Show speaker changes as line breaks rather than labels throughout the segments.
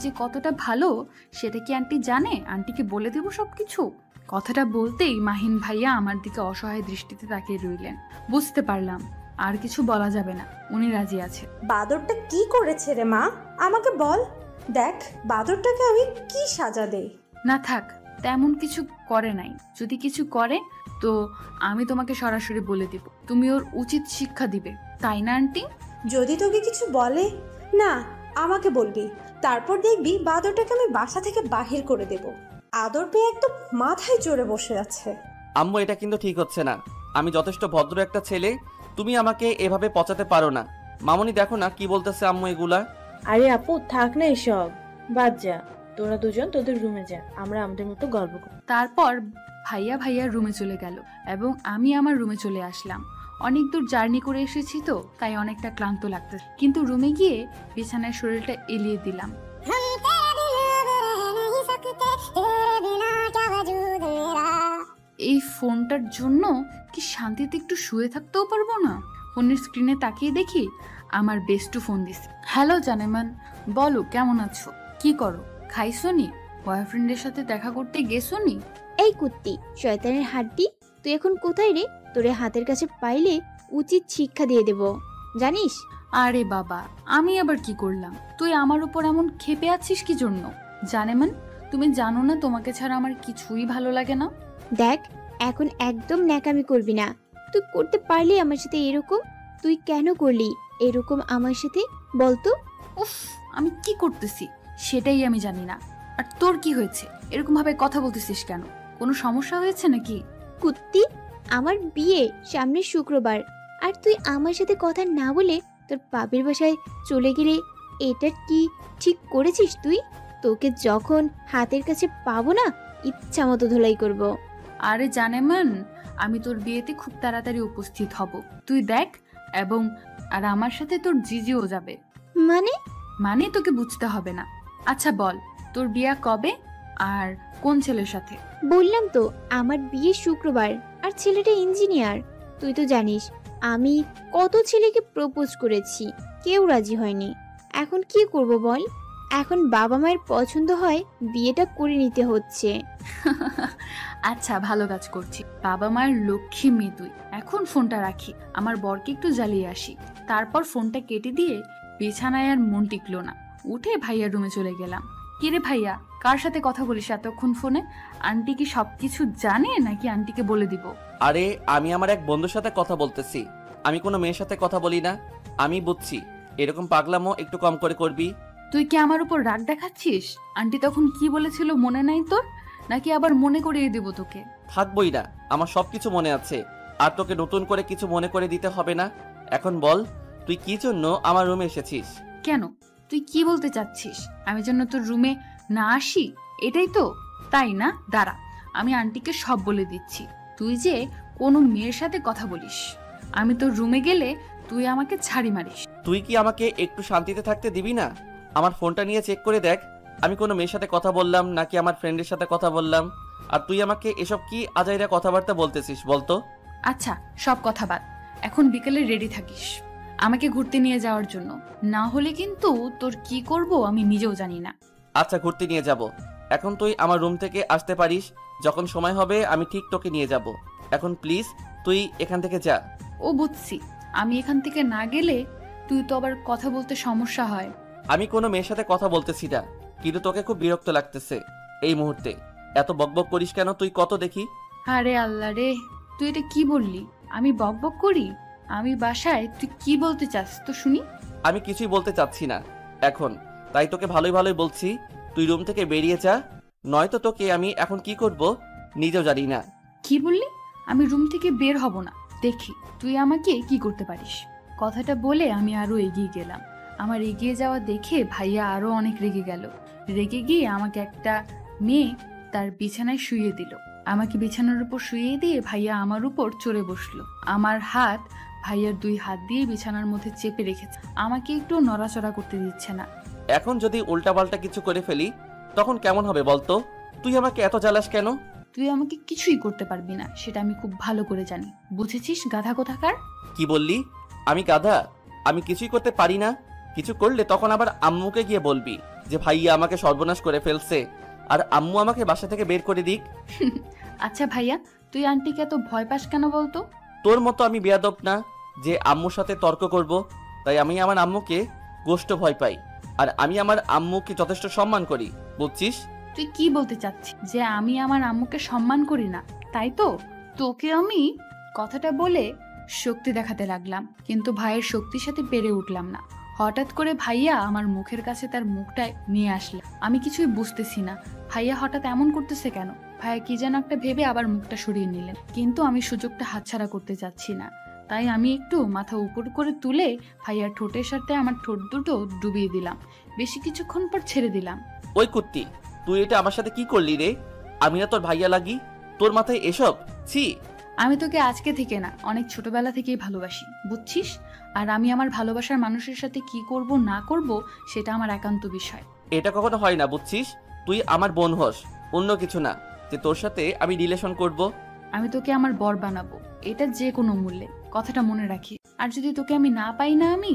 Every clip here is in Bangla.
যে কতটা ভালো সেটা কি আন্টি জানে? আন্টিকে বলে দেব সবকিছু। কথাটা বলতেই মাহিন ভাইয়া আমার দিকে অসহায় দৃষ্টিতে তাকিয়ে রইলেন। বুঝতে পারলাম আর কিছু বলা যাবে না, উনি রাজি আছে।
বাদরটা কি করেছে রে মা, আমাকে বল। দেখ বাদরটাকে আমি কি সাজা দেই।
না থাক, তেমন কিছু করে নাই। যদি কিছু করে তো আমি তোমাকে সরাসরি বলে দিব, তুমি ওর উচিত শিক্ষা দিবে, তাই না আন্টি?
যদি তোকে কিছু বলে না, আমাকে বলবি, তারপর দেখবি বাদরটাকে আমি বাসা থেকে বাহির করে দেব। আদর পেয়ে একদম মাথায় চড়ে বসে আছে।
আম্মু, এটা কিন্তু ঠিক হচ্ছে না। আমি যথেষ্ট ভদ্র একটা ছেলে, তুমি আমাকে এভাবে পচাতে পারো না। মামুনি দেখো না কি বলতেছে আম্মু এগুলা।
আরে আপু থাক না এসব, বাদ যা। তোরা দুজন তোদের রুমে যা, আমরা আমাদের মতো গল্প করি।
তারপর ভাইয়ার রুমে চলে গেল এবং আমি আমার রুমে চলে আসলাম। অনেক দূর জার্নি করে এসেছি তো, তাই অনেকটা ক্লান্ত লাগতেছে, কিন্তু রুমে গিয়ে বিছানায় শরীরটা এলিয়ে দিলাম। এই ফোনটার জন্য কি শান্তিতে একটু শুয়ে থাকতেও পারবো না? ফোনের স্ক্রিনে তাকিয়ে দেখি আমার বেস্টু ফোন দিছে। হ্যালো জানেমান, বলো কেমন আছো, কি করো, খাইছো নি, বয়ফ্রেন্ডের সাথে দেখা করতে গেছো নি?
এই কুত্তি শয়তানের হাড্ডি, তুই এখন কোথায় রে? তোরে হাতের কাছে পাইলে উচিত শিক্ষা দিয়ে দেব, জানিস?
আরে বাবা, আমি আবার কি করলাম? তুই আমার উপর এমন ক্ষেপে আছিস কি জন্য? জানেমান, তুমি জানো না তোমাকে ছাড়া আমার কিছুই ভালো লাগে না।
দেখ এখন একদম ন্যাকামি করবি না। তুই করতে পারলি আমার সাথে এরকম? তুই কেন করলি এরকম আমার সাথে বলতো?
উফ, আমি কি করতেছি সেটাই আমি জানি না। আর তোর কি হয়েছে? এরকম ভাবে কথা বলতেছিস কেন? কোনো সমস্যা হয়েছে নাকি?
কুত্তি, আমার বিয়ে সামনের শুক্রবার, আর তুই আমার সাথে কথা না বলে তোর বাপের বাসায় চলে গেলে, এটা কি ঠিক করেছিস তুই? তোকে যখন হাতের কাছে পাবো না, ইচ্ছা মতো ধোলাই করব।
আরে জানেমান, আমি তোর বিয়েতে খুব তাড়াতাড়ি উপস্থিত হব, তুই দেখ। এবং আর আমার সাথে তোর জিজিও যাবে।
মানে?
মানে তোকে বুঝতে হবে না। আচ্ছা বল, তোর বিয়ে কবে আর কোন ছেলের সাথে?
বললাম তো আমার বিয়ে শুক্রবার, আর ছেলেটা ইঞ্জিনিয়ার। তুই তো জানিস আমি কত ছেলেকে প্রপোজ করেছি, কেউ রাজি হয়নি। এখন কি করব বল? এখন বাবা মায়ের পছন্দ হয় বিয়েটা করে নিতে হচ্ছে।
আচ্ছা, ভালো কাজ করছি। বাবা মায়ের লক্ষ্মী মেয়ে তুই। এখন ফোনটা রাখি, আমার বরকে একটু জ্বালিয়ে আসি। তারপর ফোনটা কেটে দিয়ে বিছানায় আর মন টিকলো না, উঠে ভাইয়ার রুমে চলে গেলাম। কিরে ভাইয়া, কার সাথে কথা বলিস এতক্ষণ ফোনে? আন্টি কি সবকিছু জানে নাকি আন্টিকে বলে দিব?
আরে আমি আমার এক বন্ধুর সাথে কথা বলতেছি, আমি কোনো মেয়ের সাথে কথা বলি না। আমি বুঝছি, এরকম পাগলামো একটু কম করে করবি।
তুই কি আমার উপর রাগ দেখাচ্ছিস? আন্টি তখন কি বলেছিল মনে নাই তোর? নাকি আবার মনে করিয়ে দেব তোকে?
থাকবই না, আমার সবকিছু মনে আছে, আর তোকে নতুন করে কিছু মনে করে দিতে হবে না। এখন বল, তুই কি জন্য আমার রুমে এসেছিস?
কেন, তুই কি বলতে চাচ্ছিস? আমি যেন তোর রুমে না আসি, এটাই তো, তাই না? দাঁড়া, আমি আন্টিকে সব বলে দিচ্ছি। তুই যে কোনো মেয়ের সাথে কথা বলিস, আমি তোর রুমে গেলে তুই আমাকে ছাড়ি মারিস।
তুই কি আমাকে একটু শান্তিতে থাকতে দিবি না? আমার ফোনটা নিয়ে চেক করে দেখ, আমি কোনো মেয়ের সাথে কথা বললাম নাকি আমার ফ্রেন্ডের সাথে কথা বললাম। আর তুই আমাকে এসব কি আজাইরা কথাবার্তা বলতেছিস বলতো?
আচ্ছা, সব কথা বাদ, এখন বিকেলে রেডি থাকিস আমাকে ঘুরতে নিয়ে যাওয়ার জন্য। না হলে কিন্তু তোর কি করব আমি নিজেও জানি না।
আচ্ছা, ঘুরতে নিয়ে যাব। এখন তুই আমার রুম থেকে আসতে পারিস, যখন সময় হবে আমি ঠিক তোকে নিয়ে যাব। এখন প্লিজ তুই এখান থেকে যা।
ও বুঝছি, আমি এখান থেকে না গেলে তুই তো আবার কথা বলতে সমস্যা হয়।
আমি কোনো মেয়ের সাথে কথা বলতেছি না, কিন্তু তোকে খুব বিরক্ত লাগতেছে এই মুহূর্তে। এত বকবক করিস কেন তুই? কত দেখি।
আরে আল্লাহ রে, তুই এটা কি বললি? আমি বকবক করি? আমি বাসায়, তুই কি বলতে চাস তো শুনি।
আমি কিছুই বলতে চাচ্ছি না এখন, তাই তোকে ভালোই ভালোই বলছি, তুই রুম থেকে বেরিয়ে যা, নয়তো তোকে আমি এখন কি করব নিজেও জানি না।
কি বললি? আমি রুম থেকে বের হব না, দেখি তুই আমাকে কি করতে পারিস। কথাটা বলে আমি আরো এগিয়ে গেলাম। আমার এগিয়ে যাওয়া দেখে ভাইয়া আরো অনেক রেগে গেল। রেগে গিয়ে আমাকে একটা মেয়ে তার বিছানায় শুইয়ে দিল। আমাকে বিছানার উপর শুইয়ে দিয়ে ভাইয়া আমার উপর চড়ে বসলো। আমার হাত ভাইয়ার দুই হাত দিয়ে বিছানার মধ্যে চেপে রেখেছে, আমাকে একটু নড়াচড়া করতে দিচ্ছে না।
এখন যদি উল্টাপাল্টা কিছু করে ফেলি তখন কেমন হবে বলতো? তুই আমাকে এত জ্বালাস কেন?
তুই আমাকে কিছুই করতে পারবি না, সেটা আমি খুব ভালো করে জানি। বুঝেছিস গাধা কোথাকার?
কি বললি? আমি গাধা? আমি কিছুই করতে পারি না? কিছু করলে তখন আবার আম্মুকে গিয়ে বলবি। যে ভাইয়া আমাকে সর্বনাশ করে ফেলছে আর আম্মু আমাকে বাসা থেকে বের করে দিক।
আচ্ছা ভাইয়া, তুই আন্টিকে এত ভয় পাস কেন বলতো?
তোর মতো আমি বেয়াদব না যে আম্মুর সাথে তর্ক করব, তাই আমি আমার আম্মুকে গোষ্ঠ ভয় পাই। আর আমি আমার আম্মুকে যথেষ্ট সম্মান করি, বুঝছিস?
তুই কি বলতে চাচ্ছিস? যে আমি আমার আম্মুকে সম্মান করি না, তাই তো? তোকে আমি কথাটা বলে শক্তি দেখাতে লাগলাম, কিন্তু ভাইয়ের শক্তির সাথে পেরে উঠলাম না। হঠাৎ করে ভাইয়া আমার মুখের কাছে তার মুখটা নিয়ে আসলো। আমি কিছুই বুঝতেছি না ভাইয়া হঠাৎ এমন করতেছে কেন। ভাইয়া কি যেন একটা ভেবে আবার মুখটা সরিয়ে নিলেন, কিন্তু আমি সুযোগটা হাতছাড়া করতে চাচ্ছি না। তাই আমি একটু মাথা উপর করে তুলে ভাইয়ার ঠোঁটের সাথে আমার ঠোঁট দুটো ডুবিয়ে দিলাম। বেশি কিছুক্ষণ পর ছেড়ে দিলাম।
ওই কুত্তি, তুই এটা আমার সাথে কি করলি রে? আমি না তোর ভাইয়া লাগি? তোর মাথায় এসব? ছি!
আমি তোকে আজকে থেকে না, অনেক ছোটবেলা থেকেই ভালোবাসি, বুঝছিস? আর আমি আমার ভালোবাসার মানুষের সাথে কি করব না করব সেটা আমার একান্ত বিষয়।
এটা কখনো হয় না, বুঝছিস? তুই আমার বোন হস, অন্য কিছু না যে তোর সাথে আমি রিলেশন করব।
আমি তোকে আমার বর বানাবো, এটা যে কোনো মূল্যে, কথাটা মনে রাখিস। আর যদি তোকে আমি না পাই না, আমি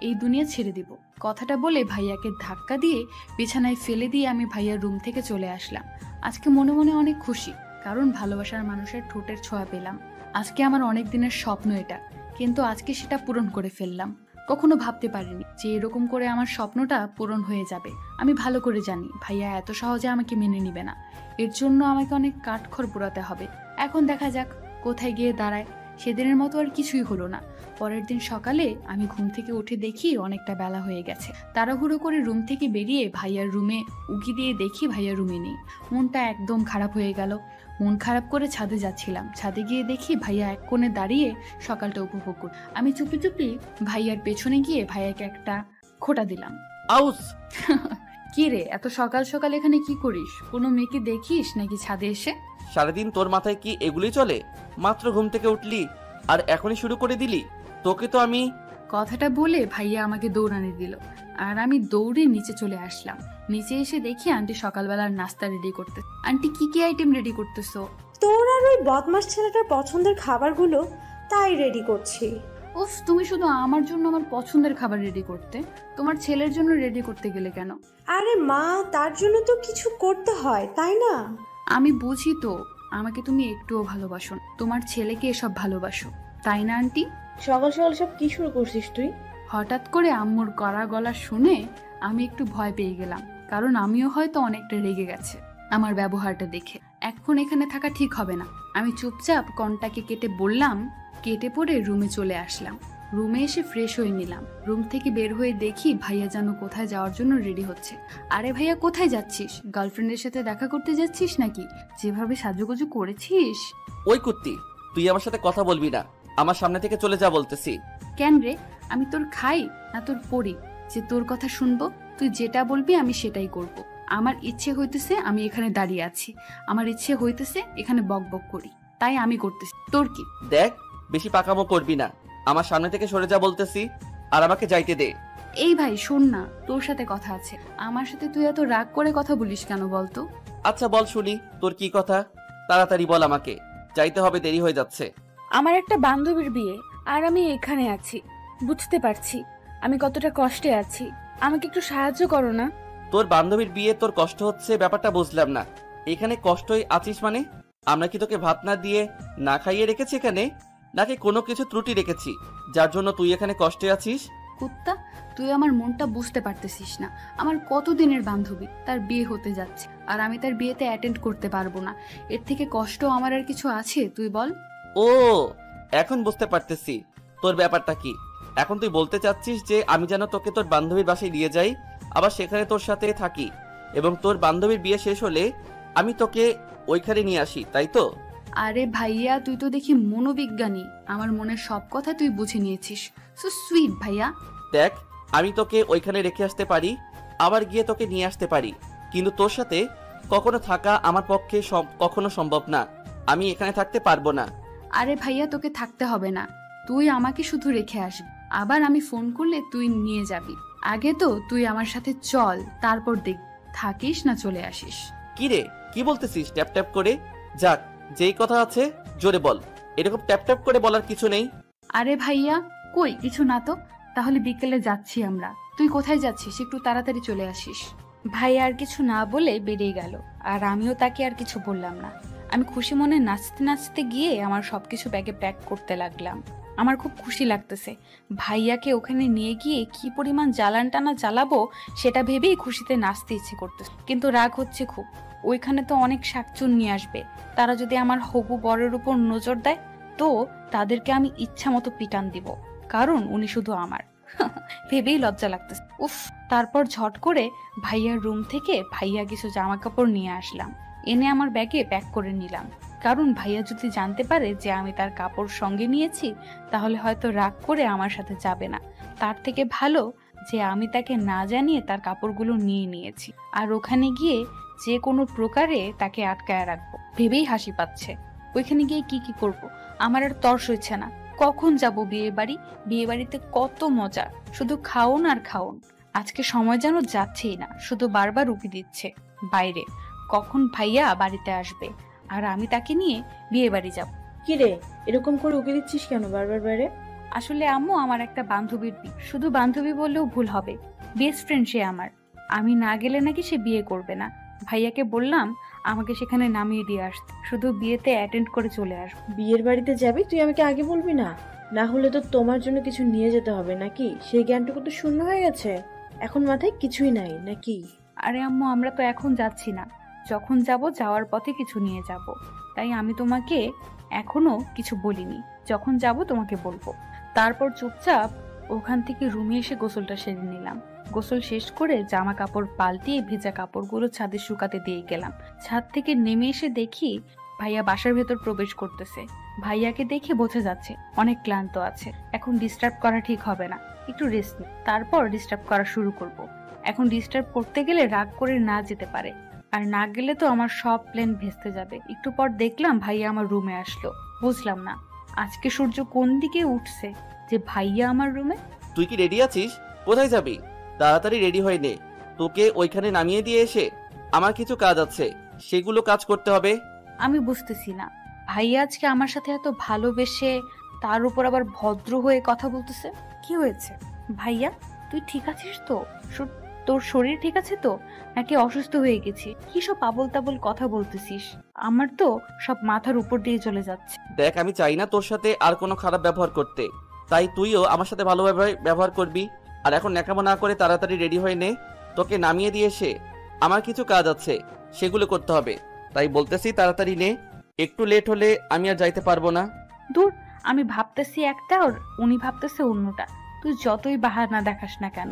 এই দুনিয়া ছেড়ে দিব। কথাটা বলে ভাইয়াকে ধাক্কা দিয়ে বিছানায় ফেলে দিয়ে আমি ভাইয়ার রুম থেকে চলে আসলাম। আজকে মনে মনে অনেক খুশি, কারণ ভালোবাসার মানুষের ঠোঁটের ছোঁয়া পেলাম। আজকে আমার অনেক দিনের স্বপ্ন এটা, কিন্তু আজকে সেটা পূরণ করে ফেললাম। কখনো ভাবতে পারিনি যে এরকম করে আমার স্বপ্নটা পূরণ হয়ে যাবে। আমি ভালো করে জানি ভাইয়া এত সহজে আমাকে মেনে নিবে না, এর জন্য আমাকে অনেক কাঠখড় পোড়াতে হবে। এখন দেখা যাক কোথায় গিয়ে দাঁড়ায়। সেদিনের মতো আর কিছুই হলো না। পরের দিন সকালে আমি ঘুম থেকে উঠে দেখি অনেকটা বেলা হয়ে গেছে। তাড়াহুড়ো করে রুম থেকে বেরিয়ে ভাইয়ার রুমে উকি দিয়ে দেখি ভাইয়া রুমে নেই। মনটা একদম খারাপ হয়ে গেল। মন খারাপ করে ছাদে যাচ্ছিলাম। ছাদে গিয়ে দেখি ভাইয়া এক কোণে দাঁড়িয়ে সকালটা উপভোগ কর। আমি চুপি চুপি ভাইয়ার পেছনে গিয়ে ভাইয়াকে একটা খোঁটা দিলাম।
আউস!
কি রে, এত সকাল সকাল এখানে কি করিস? কোনো মেয়েকে দেখিস নাকি ছাদে এসে?
সারাদিন তোর মাথায় কি এগুলি চলে? মাত্র ঘুম থেকে উঠলি আর এখনই শুরু করে দিলি? তোকে তো আমি...
কথাটা বলে ভাইয়া আমাকে দৌড়ানি দিল, আর আমি দৌড়ে নিচে চলে আসলাম। নিচে এসে দেখি আন্টি সকালবেলার নাস্তা রেডি করতে। আন্টি কি কি আইটেম রেডি করতেছো?
তোর আর ওই বদমাস ছেলেটার পছন্দের খাবারগুলো তাই রেডি করছি।
উফ, তুমি শুধু আমার জন্য আমার পছন্দের খাবার রেডি করতে, তোমার ছেলের জন্য রেডি করতে গেলে কেন?
আরে মা, তার জন্য তো কিছু করতে হয়, তাই না?
আমি বুঝি তো, আমাকে তুমি একটুও ভালোবাসো না, তোমার ছেলেকে এসব ভালোবাসো, তাই না আন্টি?
সকাল সকাল সব কি শুরু করছিস তুই?
হঠাৎ করে আম্মুর কড়া গলা শুনে আমি একটু ভয় পেয়ে গেলাম, কারণ আমিও হয়তো অনেকটা রেগে গেছে আমার ব্যবহারটা দেখে। এখন এখানে থাকা ঠিক হবে না। আমি চুপচাপ কনটাকে কেটে বললাম, কেটে পড়ে রুমে চলে আসলাম। রুমে এসে ফ্রেশ হয়ে নিলাম। রুম থেকে বের হয়ে দেখি ভাইয়া যেন কোথায় যাওয়ার জন্য রেডি হচ্ছে। আরে ভাইয়া, কোথায় যাচ্ছিস? গার্লফ্রেন্ডের সাথে দেখা করতে যাচ্ছিস নাকি? যেভাবে সাজুগুজু করেছিস।
ওই কুত্তি, তুই আমার সাথে কথা বলবি না, আমার সামনে থেকে চলে যা বলতেছি।
কেন রে, আমি তোর খাই না তোর পড়ি যে তোর কথা শুনবো? তুই যেটা বলবি আমি সেটাই করব। আমার ইচ্ছে হইতেছে আমি এখানে দাঁড়িয়ে আছি, আমার ইচ্ছে হইতেছে এখানে বকবক করি, তাই আমি করতেছি। তোর কি?
দেখ, বেশি পাকামো করবি না, আমার সামনে থেকে সরে যা বলতেছি, আর আমাকে যাইতে দে।
এই ভাই শোন না, তোর সাথে কথা আছে। আমার সাথে তুই এত রাগ করে কথা বলিস কেন বলতো?
আচ্ছা বল শুনি, তোর কি কথা? তাড়াতাড়ি বল, আমাকে যাইতে হবে, দেরি হয়ে যাচ্ছে।
আমার একটা বান্ধবীর বিয়ে, আর আমি এখানে আছি। বুঝতে পারছি আমি কতটা কষ্টে আছি, আমাকে একটু সাহায্য করো না?
তোর বান্ধবীর বিয়ে তোর কষ্ট হচ্ছে, ব্যাপারটা বুঝলাম না। এখানে কষ্টই আছিস মানে? আমরা কি তোকে ভাত না দিয়ে না খাইয়ে রেখেছি এখানে, নাকি কোনো কিছু ত্রুটি রেখেছি যার জন্য তুই এখানে কষ্টে আছিস?
কুত্তা, তুই আমার মনটা বুঝতে পারতেছিস না। আমার কতদিনের বান্ধবী, তার বিয়ে হতে যাচ্ছে, আর আমি তার বিয়েতে অ্যাটেন্ড করতে পারবো না। এর থেকে কষ্ট আমার আর কিছু আছে তুই বল?
ও, এখন বুঝতে পারতেছি তোর ব্যাপারটা কি। এখন তুই বলতে চাচ্ছিস যে আমি যেন তোকে তোর বান্ধবীর বাসায় নিয়ে যাই, আবার সেখানে তোর সাথে থাকি, এবং তোর বান্ধবীর বিয়ে শেষ হলে আমি তোকে ওইখানে নিয়ে আসি, তাই তো?
আরে ভাইয়া, তুই তো দেখি মনোবিজ্ঞানী। আমার মনের সব কথা তুই বুঝে নিয়েছিস। সো সুইট ভাইয়া।
দেখ, আমি তোকে ওইখানে রেখে আসতে পারি, আবার গিয়ে তোকে নিয়ে আসতে পারি, কিন্তু তোর সাথে কখনো থাকা আমার পক্ষে কখনো সম্ভব না। আমি এখানে থাকতে পারবো না।
আরে ভাইয়া, তোকে থাকতে হবে না, তুই আমাকে শুধু রেখে আসবি, আবার আমি ফোন করলে তুই নিয়ে যাবি। আগে তো তুই আমার সাথে চল, তারপর দেখ থাকিস না চলে আসিস।
কি রে, কি বলতেছিস ট্যাপ ট্যাপ করে? যাক, যেই কথা আছে জোরে বল, এরকম ট্যাপ ট্যাপ করে বলার কিছু নেই।
আরে ভাইয়া, কই কিছু না তো। তাহলে বিকেলে যাচ্ছি আমরা। তুই কোথায় যাচ্ছিস? একটু তাড়াতাড়ি চলে আসিস।
ভাই আর কিছু না বলে বেরিয়ে গেল, আর আমিও তাকে আর কিছু বললাম না। আমি খুশি মনে নাচতে নাচতে গিয়ে আমার সবকিছু ব্যাগে প্যাক করতে লাগলাম। আমার খুব খুশি লাগতেছে। ভাইয়াকে ওখানে নিয়ে গিয়ে কি পরিমাণ জ্বালান টানা জ্বালাবো সেটা ভেবেই খুশিতে নাচতে ইচ্ছে করতেছে। কিন্তু রাগ হচ্ছে খুব, ওইখানে তো অনেক শাকচুন নিয়ে আসবে। তারা যদি আমার হবু বরের উপর নজর দেয় তো তাদেরকে আমি ইচ্ছা মতো পিটান দিব, কারণ উনি শুধু আমার। ভেবেই লজ্জা লাগতেছে। উফ। তারপর ঝট করে ভাইয়ার রুম থেকে ভাইয়া কিছু জামা কাপড় নিয়ে আসলাম, এনে আমার ব্যাগে প্যাক করে নিলাম। কারণ ভাইয়া যদি জানতে পারে যে আমি তার কাপড় সঙ্গে নিয়েছি তাহলে হয়তো রাগ করে আমার সাথে যাবে না। তার থেকে ভালো যে আমি তাকে না জানিয়ে তার কাপড়গুলো নিয়ে নিয়েছি, আর ওখানে গিয়ে যে কোনো প্রকারে তাকে আটকায় রাখবো। ভেবেই হাসি পাচ্ছে। ওইখানে গিয়ে কি কি করব আমার আর তর্স হচ্ছে না। কখন যাব বিয়ে বাড়ি? বিয়ে বাড়িতে কত মজা, শুধু খাওন আর খাওন। আজকে সময় যেন যাচ্ছেই না, শুধু বারবার উকি দিচ্ছে বাইরে কখন ভাইয়া বাড়িতে আসবে আর আমি তাকে নিয়ে বিয়ে বাড়ি যাব।
কিরে, এরকম করে উকি দিচ্ছিস কেন বারবার বাইরে?
আসলে আম্মু, আমার একটা বান্ধবীর বিয়ে। শুধু বান্ধবী বললেও ভুল হবে, বেস্ট ফ্রেন্ড সে আমার। আমি না গেলে নাকি সে বিয়ে করবে না। ভাইয়াকে বললাম আমাকে সেখানে নামিয়ে দিয়ে আসতে, শুধু বিয়েতে অ্যাটেন্ড করে চলে আসবো।
বিয়ের বাড়িতে যাবি? তুই আমাকে আগে বলবি না? না হলে তো তোমার জন্য কিছু নিয়ে যেতে হবে নাকি? সেই জ্ঞানটুকু তো শূন্য হয়ে গেছে, এখন মাথায় কিছুই নাই নাকি?
আরে আম্মু, আমরা তো এখন যাচ্ছি না, যখন যাব যাওয়ার পথে কিছু নিয়ে যাব। তাই আমি তোমাকে এখনো কিছু বলিনি, যখন যাব তোমাকে বলবো। তারপর চুপচাপ ওখান থেকে রুমে এসে গোসলটা সেরে নিলাম। গোসল শেষ করে জামা কাপড় পাল্টিয়ে ভেজা কাপড়গুলো ছাদে শুকাতে দিয়ে গেলাম। ছাদ থেকে নেমে এসে দেখি ভাইয়া বাসার ভেতর প্রবেশ করতেছে। ভাইয়াকে দেখে বোঝা যাচ্ছে অনেক ক্লান্ত আছে। এখন ডিস্টার্ব করা ঠিক হবে না, একটু রেস্ট নে, তারপর ডিস্টার্ব করা শুরু করব। এখন ডিস্টার্ব করতে গেলে রাগ করে না যেতে পারে, আর না গেলে তো আমার সব প্ল্যান ভেস্তে যাবে। একটু পর দেখলাম ভাইয়া আমার রুমে আসলো। বুঝলাম না আজকে সূর্য কোন দিকে উঠছে যে ভাইয়া আমার রুমে।
তুই কি রেডি আছিস? কোথায় যাবি? তাড়াতাড়ি রেডি হয়ে নে, তোকে ওইখানে নামিয়ে দিয়ে এসে আমার কিছু কাজ আছে, সেগুলো কাজ করতে হবে।
আমি বুঝতেছি না, ভাইয়া আজকে আমার সাথে এত ভালোবেসে তার উপর আবার ভদ্র হয়ে কথা বলতেছে। কি হয়েছে ভাইয়া? তুই ঠিক আছিস তো? তোর শরীর ঠিক আছে তো, নাকি অসুস্থ হয়ে গেছি? কি সব আবোল তাবোল কথা বলতেছিস? আমার তো সব মাথার উপর দিয়ে চলে যাচ্ছে।
দেখ, আমি চাই না তোর সাথে আর কোনো খারাপ ব্যবহার করতে, তাই তুইও আমার সাথে ভালোভাবে ব্যবহার করবি। আর এখন ন্যাকামো না করে তাড়াতাড়ি রেডি হয়ে নে, তোকে নামিয়ে দিয়ে এসে আমার কিছু কাজ আছে, সেগুলো করতে হবে। তাই বলতেছি তাড়াতাড়ি নে, একটু লেট হলে আমি আর যাইতে পারবো না।
দূর, আমি ভাবতেছি একটা আর উনি ভাবতেছে অন্যটা। তুই যতই বাহানা দেখাস না কেন,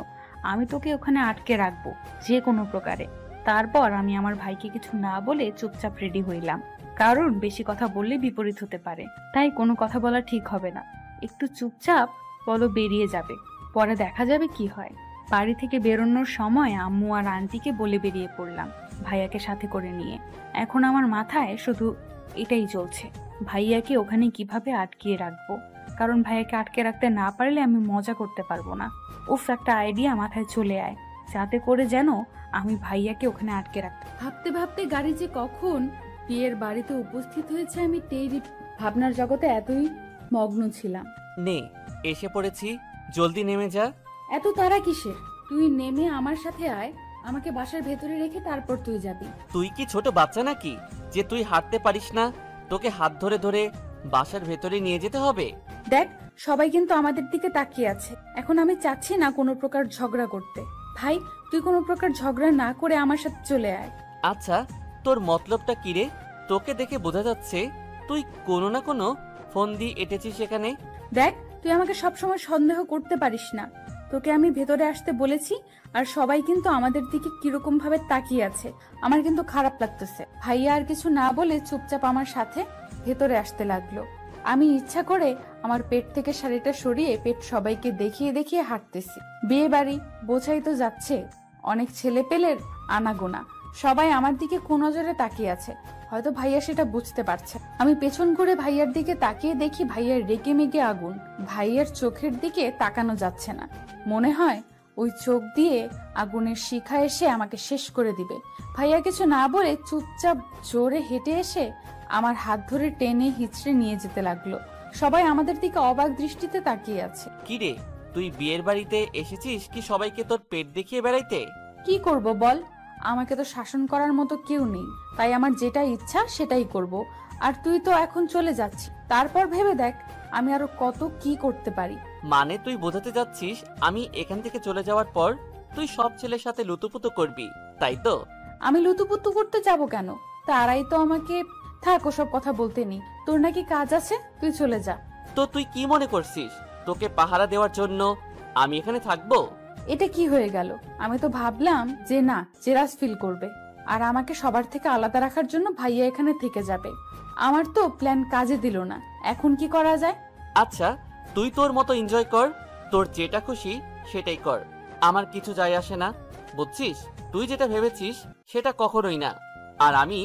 আমি তোকে ওখানে আটকে রাখবো যে কোনো প্রকারে। তারপর আমি আমার ভাইকে কিছু না বলে চুপচাপ রেডি হইলাম, কারণ বেশি কথা বললে বিপরীত হতে পারে। তাই কোনো কথা বলা ঠিক হবে না, একটু চুপচাপ বলো বেরিয়ে যাবে, পরে দেখা যাবে কি হয়। বাড়ি থেকে বেরোনোর সময় আম্মু আর আন্টিকে বলে বেরিয়ে পড়লাম ভাইয়াকে সাথে করে নিয়ে। এখন আমার মাথায় শুধু এটাই চলছে, ভাইয়াকে ওখানে কিভাবে আটকিয়ে রাখবো। কারণ ভাইয়াকে আটকে রাখতে না পারলে আমি মজা করতে পারবো না। উফ, একটা আইডিয়া মাথায় চলে আয়, যাতে করে যেন আমি ভাইয়াকে ওখানে আটকে রাখতে।
ভাবতে ভাবতে গাড়ি যে কখন বিয়ের বাড়িতে উপস্থিত হয়েছে আমি টেরই ভাবনার জগতে এতই মগ্ন ছিলাম।
নে, এসে পড়েছি, জলদি নেমে যা।
এত তারা কিসের? তুই নেমে আমার সাথে আয়, আমাকে বাসার ভেতরে রেখে তারপর তুই যাবি।
তুই কি ছোট বাচ্চা নাকি যে তুই হাঁটতে পারিস না? তোকে হাত ধরে ধরে বাসার ভেতরে নিয়ে যেতে হবে?
দেখ, সবাই কিন্তু আমাদের দিকে তাকিয়ে আছে। এখন আমি চাচ্ছি না কোনো প্রকার ঝগড়া করতে। ভাই, তুই কোনো প্রকার ঝগড়া না করে আমার সাথে চলে আয়।
আচ্ছা, তোর মতলবটা কি রে? তোকে দেখে বোঝা যাচ্ছে তুই কোনো না কোনো ফোন দিয়ে এঁটেছিস এখানে।
দেখ, তুই আমাকে সবসময় সন্দেহ করতে পারিস না। তোকে আমি ভেতরে আসতে বলেছি, আর সবাই কিন্তু আমাদের দিকে কিরকম ভাবে তাকিয়ে আছে। আমার কিন্তু খারাপ লাগতেছে। ভাইয়া আর কিছু না বলে চুপচাপ আমার সাথে ভেতরে আসতে লাগলো। আমি ইচ্ছা করে আমার পেট থেকে শাড়িটা সরিয়ে পেট সবাইকে দেখিয়ে দেখিয়ে হাঁটতেছি। বিয়ে বাড়ি, বোঝাই তো যাচ্ছে অনেক ছেলে পেলের আনাগোনা, সবাই আমার দিকে কুনজরে তাকিয়ে আছে। হয়তো ভাইয়া সেটা বুঝতে পারছে। আমি পেছন করে ভাইয়ার দিকে তাকিয়ে দেখি ভাইয়ার রেগে মেগে আগুন। ভাইয়ার চোখের দিকে তাকানো যাচ্ছে না, মনে হয় ওই চোখ দিয়ে আগুনের শিখা এসে আমাকে শেষ করে দিবে। ভাইয়া কিছু না বলে চুপচাপ জোরে হেঁটে এসে আমার হাত ধরে টেনে হিচড়ে নিয়ে যেতে লাগলো। সবাই আমাদের দিকে অবাক দৃষ্টিতে তাকিয়ে আছে।
কি রে, তুই বিয়ের বাড়িতে এসেছিস কি সবাইকে তোর পেট দেখিয়ে বেড়াইতে?
কি করব বল,
আমাকে তো শাসন করার মতো কেউ নেই, তাই আমার যেটা ইচ্ছা সেটাই করব। আর তুই তো এখন চলে যাচ্ছিস, তারপর ভেবে দেখ আমি আরো কত কি করতে পারি।
মানে তুই বোঝাতে যাচ্ছিস আমি এখান থেকে চলে যাওয়ার পর তুই সব ছেলের সাথে লুতুপুতু করবি, তাই তো?
আমি লুতুপুতু করতে যাব কেন? তারাই তো আমাকে। থাক ওসব কথা বলতে নি, তোর নাকি কাজ আছে, তুই চলে যা।
তো তুই কি মনে করছিস তোকে পাহারা দেওয়ার জন্য আমি এখানে থাকবো?
এটা কি হয়ে গেল? আমি তো ভাবলাম যে না, জেরাস ফিল করবে আর আমাকে সবার থেকে আলাদা রাখার জন্য ভাইয়া এখানে থেকে যাবে। আমার তো প্ল্যান কাজে দিল না, এখন কি করা যায়?
আচ্ছা, তুই তোর মতো এনজয় কর, তোর যেটা খুশি সেটাই কর, আমার কিছু যায় আসে না, বুঝছিস? তুই যেটা ভেবেছিস সেটা কখনোই না। আর আমি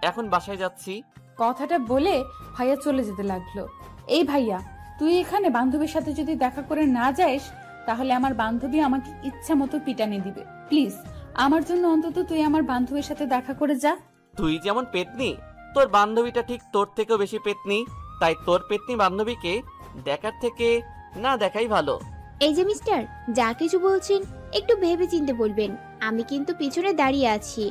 এখন বাসায় যাচ্ছি।
কথাটা বলে ভাইয়া চলে যেতে লাগলো। এই ভাইয়া, তুই এখানে বান্ধবীর সাথে যদি দেখা করে না যাস, তাহলে আমার বান্ধবী আমাকে ইচ্ছা মতো পিটানি দিবে। প্লিজ আমার জন্য অন্তত তুই আমার বান্ধবীর সাথে দেখা করে যা।
তুই যেমন পেতনি, তোর বান্ধবীটা ঠিক তোর থেকেও বেশি পেতনি, তাই তোর পেতনি বান্ধবীকে দেখার থেকে না দেখাই ভালো।
এই যে মিস্টার, যা কিছু বলছেন একটু ভেবে চিন্তে বলবেন, আমি কিন্তু পিছনে দাঁড়িয়ে আছি।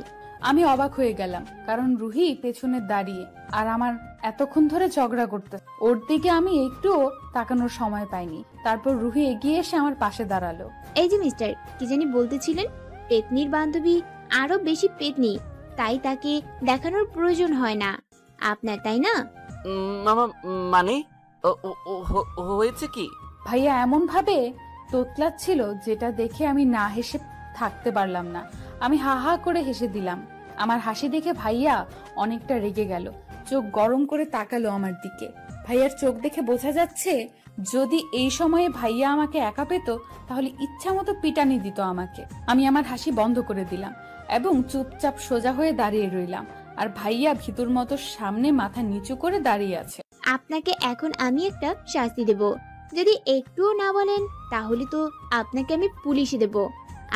আমি অবাক হয়ে গেলাম, কারণ রুহি পেছনে দাঁড়িয়ে আর আমার এতক্ষণ ধরে ঝগড়া করতে, ওর দিকে আমি একটুও তাকানোর সময় পাইনি। তারপর রুহি এগিয়ে এসে আমার পাশে দাঁড়ালো।
এই যে মিস্টার, কি জানি বলতেছিলেন? পেতনির বান্ধবী আরো বেশি পেতনি, তাই তাকে দেখানোর প্রয়োজন হয় না আপনার, তাই না?
মামা, মানে হয়েছে কি?
ভাইয়া এমন ভাবে তোতলাচ্ছিল যেটা দেখে আমি না হেসে থাকতে পারলাম না। আমি হা হা করে হেসে দিলাম। আমার হাসি দেখে ভাইয়া অনেকটা রেগে গেল, চোখ গরম করে তাকালো আমার দিকে। ভাইয়ার চোখ দেখে বোঝা যাচ্ছে যদি এই সময়ে ভাইয়া আমাকে একা পেত তাহলে ইচ্ছা মতো পিটানি দিত আমাকে। আমি আমার হাসি বন্ধ করে দিলাম এবং চুপচাপ সোজা হয়ে দাঁড়িয়ে রইলাম। আর ভাইয়া ভিতর মতো সামনে মাথা নিচু করে দাঁড়িয়ে আছে।
আপনাকে এখন আমি একটা শাস্তি দেব, যদি একটুও না বলেন তাহলে তো আপনাকে আমি পুলিশে দেব।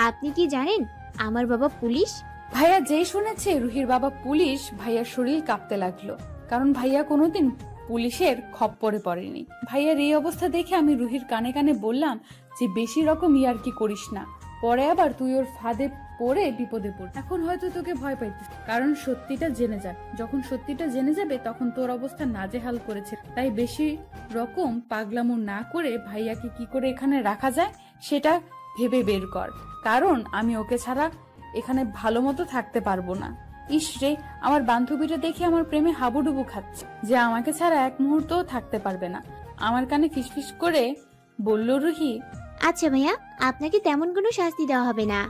আপনি কি জানেন আমার বাবা পুলিশ?
ভাইয়া যেই শুনেছে রুহির বাবা পুলিশ, ভাইয়ার শরীর কাঁপতে লাগলো, কারণ ভাইয়া কোনোদিন পুলিশের খপ্পরে পড়েনি। ভাইয়ার এই অবস্থা দেখে আমি রুহির কানে কানে বললাম যে বেশি রকম ইয়ার্কি করিস না, পরে আবার তুই ওর ফাঁদে পড়ে বিপদে পড়। এখন হয়তো তোকে ভয় পাইতিস, কারণ সত্যিটা জেনে যাবে। যখন সত্যিটা জেনে যাবে তখন তোর অবস্থা নাজেহাল করেছে। তাই বেশি রকম পাগলামো না করে ভাইয়াকে কি করে এখানে রাখা যায় সেটা ভেবে বের কর, কারণ আমি ওকে ছাড়া এখানে ভালো মতো থাকতে পারবো না। ইস রে, আমার বান্ধবীটা দেখে আমার প্রেমে হাবুডুবু খাচ্ছে যে আমাকে ছাড়া এক মুহূর্তও থাকতে পারবে না। আমার কানে ফিসফিস করে বলল রুহি,
আচ্ছা ভাইয়া, আপনাকে তেমন কোনো শাস্তি দেওয়া হবে না।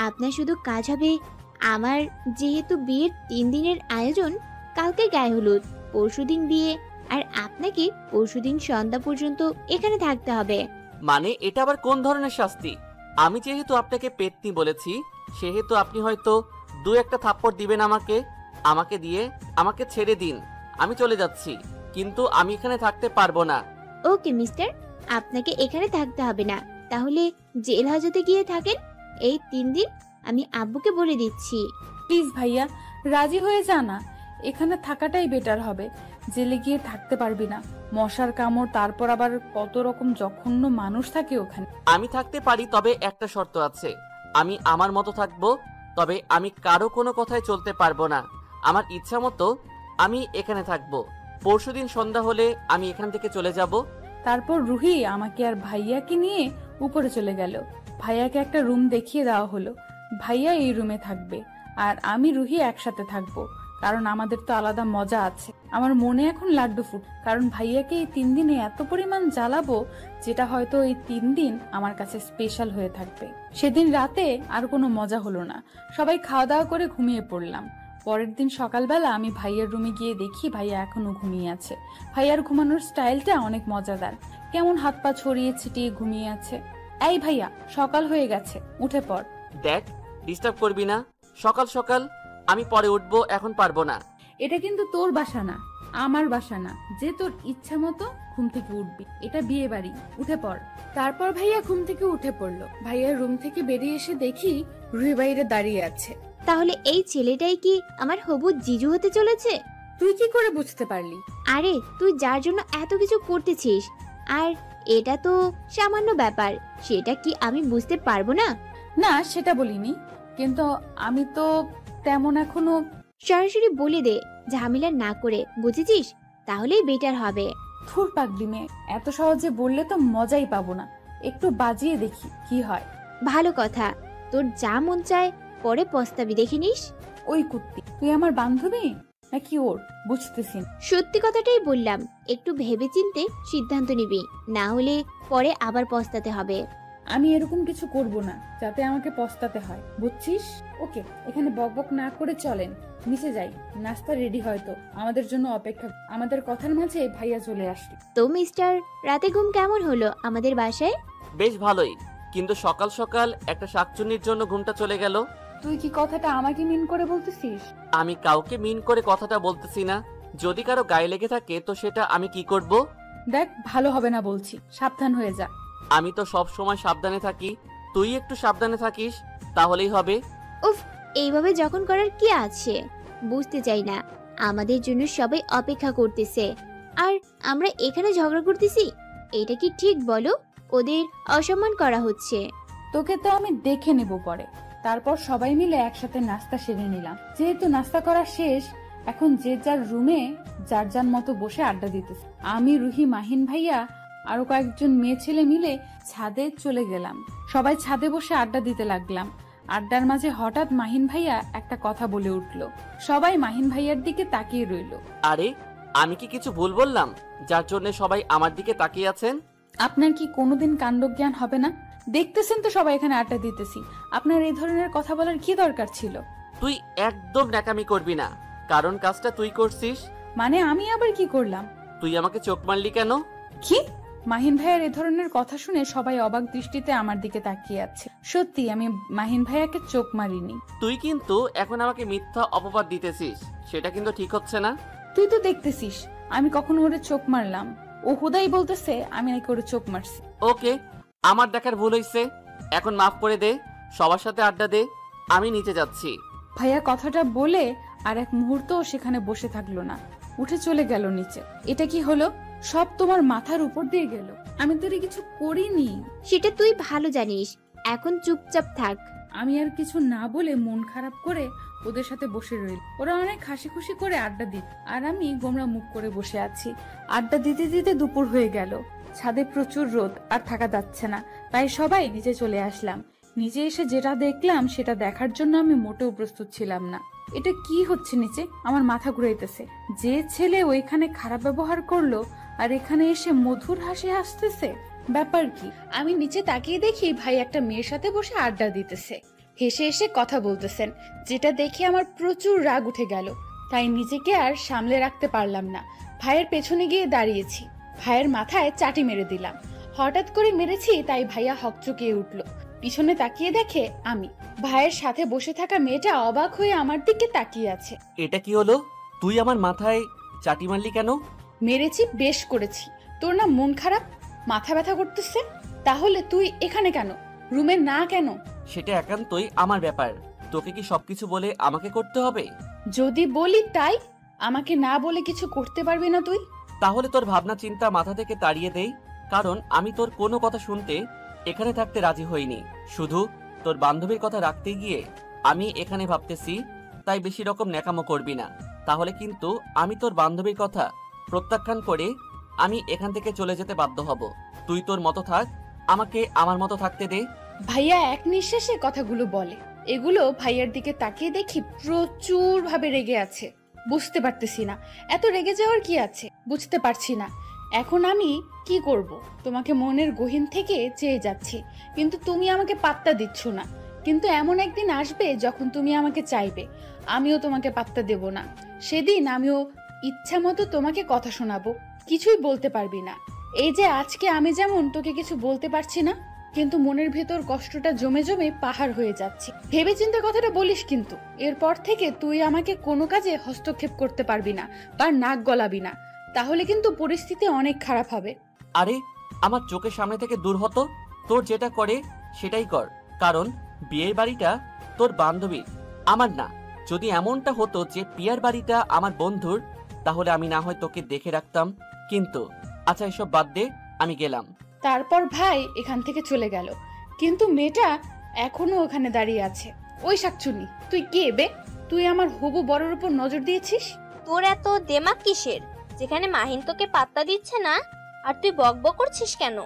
আপনার শুধু কাজ হবে, আমার যেহেতু বিয়ের 3 দিনের আয়োজন, কালকে গায়ে হলুদ, পরশুদিন বিয়ে, আর আপনাকে পরশুদিন সন্ধ্যা পর্যন্ত এখানে থাকতে হবে।
মানে এটা আবার কোন ধরনের শাস্তি? আমি যেহেতু আপনাকে পেতনি বলেছি, সেহেতু আপনি হয়তো 2-1টা থাপ্পড় দিবেন আমাকে দিয়ে আমাকে ছেড়ে দিন, আমি চলে যাচ্ছি, কিন্তু আমি এখানে থাকতে পারবো না।
ওকে মিস্টার, আপনাকে এখানে থাকতে হবে না, তাহলে জেল হাজতে গিয়ে থাকেন এই 3 দিন। আমি আব্বুকে বলে দিচ্ছি।
প্লিজ ভাইয়া রাজি হয়ে যা না, এখানে থাকাটাই বেটার হবে। জেলে গিয়ে থাকতে পারবি না, মশার কামড়, তারপর আবার কত রকম জঘন্য মানুষ থাকে ওখানে।
আমি থাকতে পারি, তবে একটা শর্ত আছে, আমি আমার মতো থাকবো, তবে আমি কারো কোনো কথায় চলতে পারবো না। আমার ইচ্ছা মতো আমি এখানে থাকবো। পরশুদিন সন্ধ্যা হলে আমি এখান থেকে চলে যাব।
তারপর রুহি আমাকে আর ভাইয়াকে নিয়ে উপরে চলে গেল। ভাইয়াকে একটা রুম দেখিয়ে দেওয়া হলো, ভাইয়া এই রুমে থাকবে আর আমি রুহি একসাথে থাকবো, কারণ আমাদের তো আলাদা মজা আছে। আমার মনে এখন লাড্ডু ফুট, কারণ ভাইয়াকে এই 3 দিনে এত পরিমাণ জ্বালাবো যেটা হয়তো এই 3 দিন আমার কাছে স্পেশাল হয়ে থাকবে। সেদিন রাতে আর কোনো মজা হলো না, সবাই খাওয়া দাওয়া করে ঘুমিয়ে পড়লাম। পরের দিন সকালবেলা আমি ভাইয়ার রুমে গিয়ে দেখি ভাইয়া এখনো ঘুমিয়ে আছে। ভাইয়ার ঘুমানোর স্টাইলটা অনেক মজাদার, কেমন হাত পা ছড়িয়ে ছিটিয়ে ঘুমিয়ে আছে। এই ভাইয়া, সকাল হয়ে গেছে, উঠে পড়।
দেখ, ডিস্টার্ব করবি না, সকাল সকাল আমি পরে উঠবো, এখন পারবো না।
এটা কিন্তু তোর বাসা না, আমার বাসা না যে তোর ইচ্ছা মতো ঘুম থেকে উঠবি, এটা বিয়ে বাড়ি, উঠে পড়। তারপর ভাইয়া ঘুম থেকে উঠে পড়লো। ভাইয়ার রুম থেকে বেরিয়ে এসে দেখি রুহি বাইরে দাঁড়িয়ে আছে।
তাহলে এই ছেলেটাই কি আমার হবু জিজু হতে চলেছে?
তুই কি করে বুঝতে পারলি?
আরে তুই যার জন্য এত কিছু করতেছিস, আর এটা তো সামান্য ব্যাপার, সেটা কি আমি বুঝতে পারবো না?
না, সেটা বলিনি।
কিন্তু আমি তো তেমন এখনো।
সরাসরি বলে দে, ঝামেলা না করে, বুঝেছিস? তাহলেই বেটার হবে।
থুর পাগলি মেয়ে, এত সহজে বললে তো মজাই পাবো না। একটু বাজিয়ে দেখি কি হয়।
ভালো কথা, তোর যা মন চায় পরে পস্তাবি, দেখে নিস।
ওই কুত্তি, তুই আমার বান্ধবী নাকি ওর বুঝতেছি না।
সত্যি কথাটাই বললাম, একটু ভেবেচিন্তে সিদ্ধান্ত নিবি, না হলে পরে আবার পস্তাতে হবে।
আমি এরকম কিছু করব না যাতে আমাকে পস্তাতে হয়, বুঝছিস? ওকে, এখানে বকবক না করে চলেন, নিচে যাই। নাস্তা রেডি হয়তো, আমাদের জন্য অপেক্ষা। আমাদের কথার মাঝে ভাইয়া চলে আসলো।
তো মিস্টার, রাতে ঘুম কেমন হলো আমাদের বাসায়?
বেশ ভালোই, কিন্তু সকাল সকাল একটা শাকচুন্নির জন্য ঘুমটা চলে গেল।
তুই কি কথাটা আমাকে মিন করে বলতেছিস?
আমি কাউকে মিন করে কথাটা বলতেছি না। যদি কারো গায়ে লেগে থাকে তো সেটা আমি কি করব?
দেখ, ভালো হবে না বলছি, সাবধান হয়ে যা।
আমি তো সব সময় সাবধানে থাকি, তুই একটু সাবধানে থাকিস তাহলেই হবে।
উফ, এইভাবে যখন করার কি আছে? বুঝতে চাই না, আমাদের জন্য সবাই অপেক্ষা করতেছে আর আমরা এখানে ঝগড়া করতেছি। এটা কি ঠিক বলো? ওদের অসম্মান করা হচ্ছে।
তোকে তো আমি দেখে নেব পরে। তারপর সবাই মিলে একসাথে নাস্তা সেরে নিলাম। যেহেতু নাস্তা করা শেষ, এখন যে যার রুমে যার যার মতো বসে আড্ডা দিতেছে। আমি, রুহি, মাহিন ভাইয়া আরো কয়েকজন মেয়ে ছেলে মিলে ছাদে চলে গেলাম। সবাই ছাদে বসে আড্ডা দিতে লাগলাম। আড্ডার মাঝে হঠাৎ মাহিন ভাইয়া একটা কথা বলে উঠলো। সবাই মাহিন ভাইয়ার দিকে তাকিয়ে রইল।
আরে, আমি কি কিছু ভুল বললাম যার জন্য সবাই আমার দিকে তাকিয়ে আছেন?
আপনার কি কোনোদিন কাণ্ডজ্ঞান হবে না? দেখতেছেন তো সবাই এখানে আড্ডা দিতেছি, আপনার এই ধরনের কথা বলার কি দরকার ছিল?
তুই একদম ন্যাকামি করবি না, কারণ কাজটা তুই করছিস।
মানে আমি আবার কি করলাম?
তুই আমাকে চোখ মারলি কেন?
কি? মাহিন ভাইয়ার এ ধরনের কথা শুনে সবাই অবাক দৃষ্টিতে আমার দিকে তাকিয়ে আছে। সত্যি আমি মাহিন ভাইয়াকে চোখ মারিনি।
তুই কিন্তু এখন আমাকে মিথ্যা অপবাদ দিতেছিস, সেটা কিন্তু ঠিক হচ্ছে না।
তুই তো দেখতেছিস আমি কখনো ওরে চোখ মারলাম? ও হুদাই বলতেছে আমি নাকি ওরে চোখ মারছি।
ওকে, আমার দেখার ভুল হয়েছে, এখন মাফ করে দে, সবার সাথে আড্ডা দে, আমি নিচে যাচ্ছি।
ভাইয়া কথাটা বলে আর এক মুহূর্তও সেখানে বসে থাকলো না, উঠে চলে গেল নিচে। এটা কি হলো? সব তোমার মাথার উপর দিয়ে গেল। আমি তোরে কিছু করিনি।
সেটা তুই ভালো জানিস, এখন চুপচাপ থাক।
আমি আর কিছু না বলে মন খারাপ করে ওদের সাথে বসে রইল। ওরা অনেক হাসি খুশি করে আড্ডা দিত আর আমি গোমরা মুখ করে বসে আছি। আড্ডা দিতে দিতে দুপুর হয়ে গেল। ছাদে প্রচুর রোদ, আর থাকা যাচ্ছে না, তাই সবাই নিচে চলে আসলাম। নিচে এসে যেটা দেখলাম সেটা দেখার জন্য আমি মোটেও প্রস্তুত ছিলাম না। এটা কি হচ্ছে নিচে? আমার মাথা ঘুরাইতেছে। যে ছেলে ওইখানে খারাপ ব্যবহার করলো আর এখানে এসে মধুর হাসি হাসতেছে, ব্যাপার কি? আমি নিচে তাকিয়ে দেখি ভাই একটা মেয়ের সাথে বসে আড্ডা দিতেছে, হেসে হেসে কথা বলতেছেন, যেটা দেখে আমার প্রচুর রাগ উঠে গেল। তাই নিজেকে আর সামলে রাখতে পারলাম না, ভাইয়ের পেছনে গিয়ে দাঁড়িয়েছি। ভাইয়ের মাথায় চাটি মেরে দিলাম। হঠাৎ করে মেরেছি তাই ভাইয়া হকচকিয়ে উঠলো। পিছনে তাকিয়ে দেখে আমি। ভাইয়ের সাথে বসে থাকা মেয়েটা অবাক হয়ে আমার দিকে তাকিয়ে আছে।
এটা কি হলো? তুই আমার মাথায় চাটি মারলি কেন?
মেরেছি, বেশ করেছি। তোর না মন খারাপ, মাথা ব্যথা করতেছে? তাহলে তুই এখানে কেন, রুমে না কেন?
সেটা একান্তই আমার ব্যাপার, তোকে কি সবকিছু বলে আমাকে করতে হবে?
যদি বলি তাই, আমাকে না বলে কিছু করতে পারবি না তুই?
তাহলে তোর ভাবনা চিন্তা মাথা থেকে তাড়িয়ে দেই, কারণ আমি তোর কোনো কথা শুনতে এখানে থাকতে রাজি হইনি। শুধু তোর বান্ধবীর কথা রাখতে গিয়ে আমি এখানে ভাবতেছি, তাই বেশি রকম ন্যাকামো করবি না, তাহলে কিন্তু আমি তোর বান্ধবীর কথা প্রত্যাখ্যান করে আমি এখান থেকে চলে যেতে বাধ্য হব। তুই তোর মতো থাক, আমাকে আমার মতো থাকতে দে।
ভাইয়া এক নিঃশ্বাসে কথাগুলো বলে। এগুলো ভাইয়ার দিকে তাকিয়ে দেখি প্রচুর ভাবে রেগে আছে। বুঝতে পারতেছি না এত রেগে যাওয়ার কি আছে, বুঝতে পারছি না। এখন আমি কি করব? তোমাকে মনের গহীন থেকে চেয়ে যাচ্ছি, কিন্তু তুমি আমাকে পাত্তা দিচ্ছ না। কিন্তু এমন একদিন আসবে যখন তুমি আমাকে চাইবে, আমিও তোমাকে পাত্তা দেব না। সেদিন আমিও ইচ্ছা মতো তোমাকে কথা শোনাবো, কিছুই বলতে পারবি না। এই যে আজকে আমি যেমন তোকে কিছু বলতে পারছি না, কিন্তু মনের ভেতর কষ্টটা জমে জমে পাহাড় হয়ে যাচ্ছে। ভেবেচিন্তে কথাটা বলিস কিন্তু। এরপর থেকে তুই আমাকে কোনো কাজে হস্তক্ষেপ করতে পারবি না বা নাক গলাবি না, তাহলে কিন্তু পরিস্থিতি অনেক খারাপ হবে।
আরে, আমার চোখের সামনে থেকে দূর হতো। তোর যেটা করে সেটাই কর, কারণ বিয়ের বাড়িটা তোর বান্ধবী, আমার না। যদি এমনটা হতো যে পিয়ার বাড়িটা আমার বন্ধুর, তাহলে আমি না হয় তোকে দেখে রাখতাম, কিন্তু আচ্ছা এসব বাদ দে, আমি গেলাম।
তারপর ভাই এখান থেকে চলে গেল, কিন্তু মেয়েটা এখনো ওখানে দাঁড়িয়ে আছে।
ওই শাকচুনি, তুই কে বে? তুই আমার হবু বরের উপর নজর দিয়েছিস?
তোর এত দেমাক কিসের, যেখানে মাহিন তোকে পাত্তা দিচ্ছে না আর তুই বকবক করছিস কেন?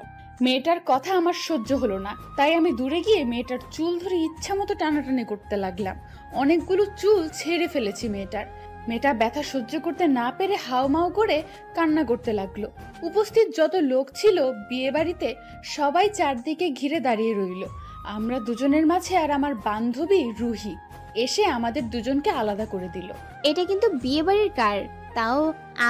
মেয়েটার কথা আমার সহ্য হলো না, তাই আমি দূরে গিয়ে মেয়েটার চুল ধরে ইচ্ছা মতো টানাটানি করতে লাগলাম। অনেকগুলো চুল ছেড়ে ফেলেছি মেয়েটা ব্যথা সহ্য করতে না পেরে হাউমাউ করে কান্না করতে লাগলো। উপস্থিত যত লোক ছিল বিয়ে বাড়িতে সবাই চারদিকে ঘিরে দাঁড়িয়ে রইল। আমরা দুজনের মাঝে আর আমার বান্ধবী রুহি এসে আমাদের দুজনকে আলাদা করে দিল।
এটা কিন্তু বিয়ে বাড়ির কার, তাও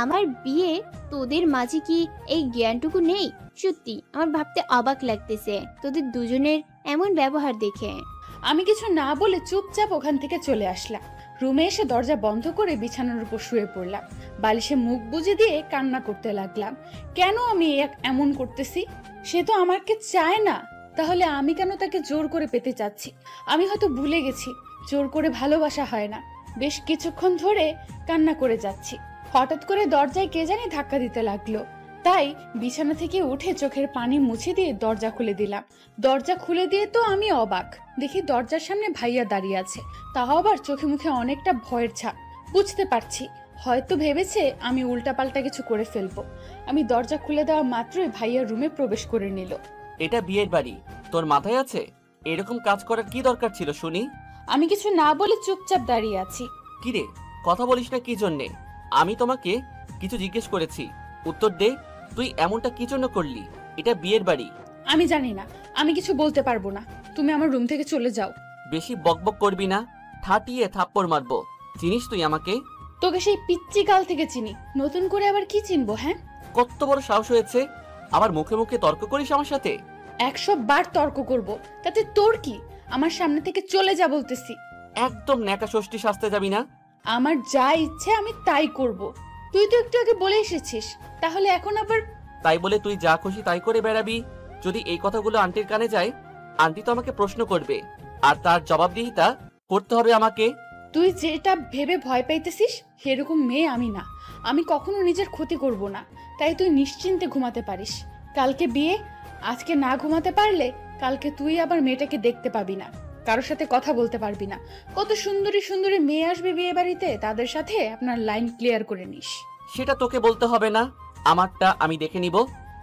আমার বিয়ে, তোদের মাঝে কি এই জ্ঞানটুকু নেই? সত্যি আমার ভাবতে অবাক লাগতেছে তোদের দুজনের এমন ব্যবহার দেখে।
আমি কিছু না বলে চুপচাপ ওখান থেকে চলে আসলাম। রুমে এসে দরজা বন্ধ করে বিছানার উপর শুয়ে পড়লাম। বালিশে মুখ বুজে দিয়ে কান্না করতে লাগলাম। কেন আমি এমন করতেছি? সে তো আমাকে চায় না, তাহলে আমি কেন তাকে জোর করে পেতে চাচ্ছি? আমি হয়তো ভুলে গেছি জোর করে ভালোবাসা হয় না। বেশ কিছুক্ষণ ধরে কান্না করে যাচ্ছি, হঠাৎ করে দরজায় কে জানি ধাক্কা দিতে লাগলো। তাই বিছানা থেকে উঠে চোখের পানি মুছে দিয়ে দরজা খুলে দিলাম। দরজা খুলে দিয়ে তো আমি অবাক, দেখি দরজার সামনে ভাইয়া দাঁড়িয়ে আছে, তাও আবার চোখে মুখে অনেকটা ভয়ের ছাপ। বুঝতে পারছি হয়তো ভেবেছে আমি উল্টাপাল্টা কিছু করে ফেলবো। আমি দরজা খুলে দেওয়া মাত্রই ভাইয়া রুমে প্রবেশ করে নিল।
এটা বিয়ের বাড়ি, তোর মাথায় আছে? এরকম কাজ করার কি দরকার ছিল শুনি?
আমি কিছু না বলে চুপচাপ দাঁড়িয়ে আছি।
কিরে, কথা বলিস না কি জন্যে? আমি তোমাকে কিছু জিজ্ঞেস করেছি, উত্তর দে। তুই এমনটা কি জন্য করলি? এটা বিয়ের বাড়ি।
আমি জানি না, আমি কিছু বলতে পারবো না। তুমি আমার রুম থেকে চলে যাও।
বেশি বকবক করবি না, ঠাটিয়ে থাপ্পড় মারবো। চিনিস তুই আমাকে?
তোকে সেই পিচ্চি কাল থেকে চিনি, নতুন করে আবার কি চিনবো? হ্যাঁ,
কত বড় সাহস হয়েছে আবার মুখে মুখে তর্ক করিস আমার সাথে?
100 বার তর্ক করব, তাতে তোর কি? আমার সামনে থেকে চলে যা বলতেছি।
একদম ন্যাকা ষষ্ঠী শাস্তে যাবি না।
আমার যা ইচ্ছে আমি তাই করব। তুই তো একটু আগে বলে এসেছিস, তাহলে এখন আবার?
তাই বলে তুই যা খুশি তাই করে বেড়াবি? যদি এই কথাগুলো আন্টির কানে যায়, আন্টি তো আমাকে প্রশ্ন করবে, আর তার জবাবদিহিতা করতে হবে আমাকে।
তুই যেটা ভেবে ভয় পাইতেছিস সেরকম মেয়ে আমি না। আমি কখনো নিজের ক্ষতি করব না, তাই তুই নিশ্চিন্তে ঘুমাতে পারিস। কালকে বিয়ে, আজকে না ঘুমাতে পারলে কালকে তুই আবার মেয়েটাকে দেখতে পাবি না, কারোর সাথে কথা বলতে পারবি না। কত সুন্দরী সুন্দরী মেয়ে আসবে বিয়ে বাড়িতে, তাদের সাথে আপনার লাইন ক্লিয়ার করে নিস।
সেটা তোকে বলতে হবে না, আমারটা আমি দেখে নিব।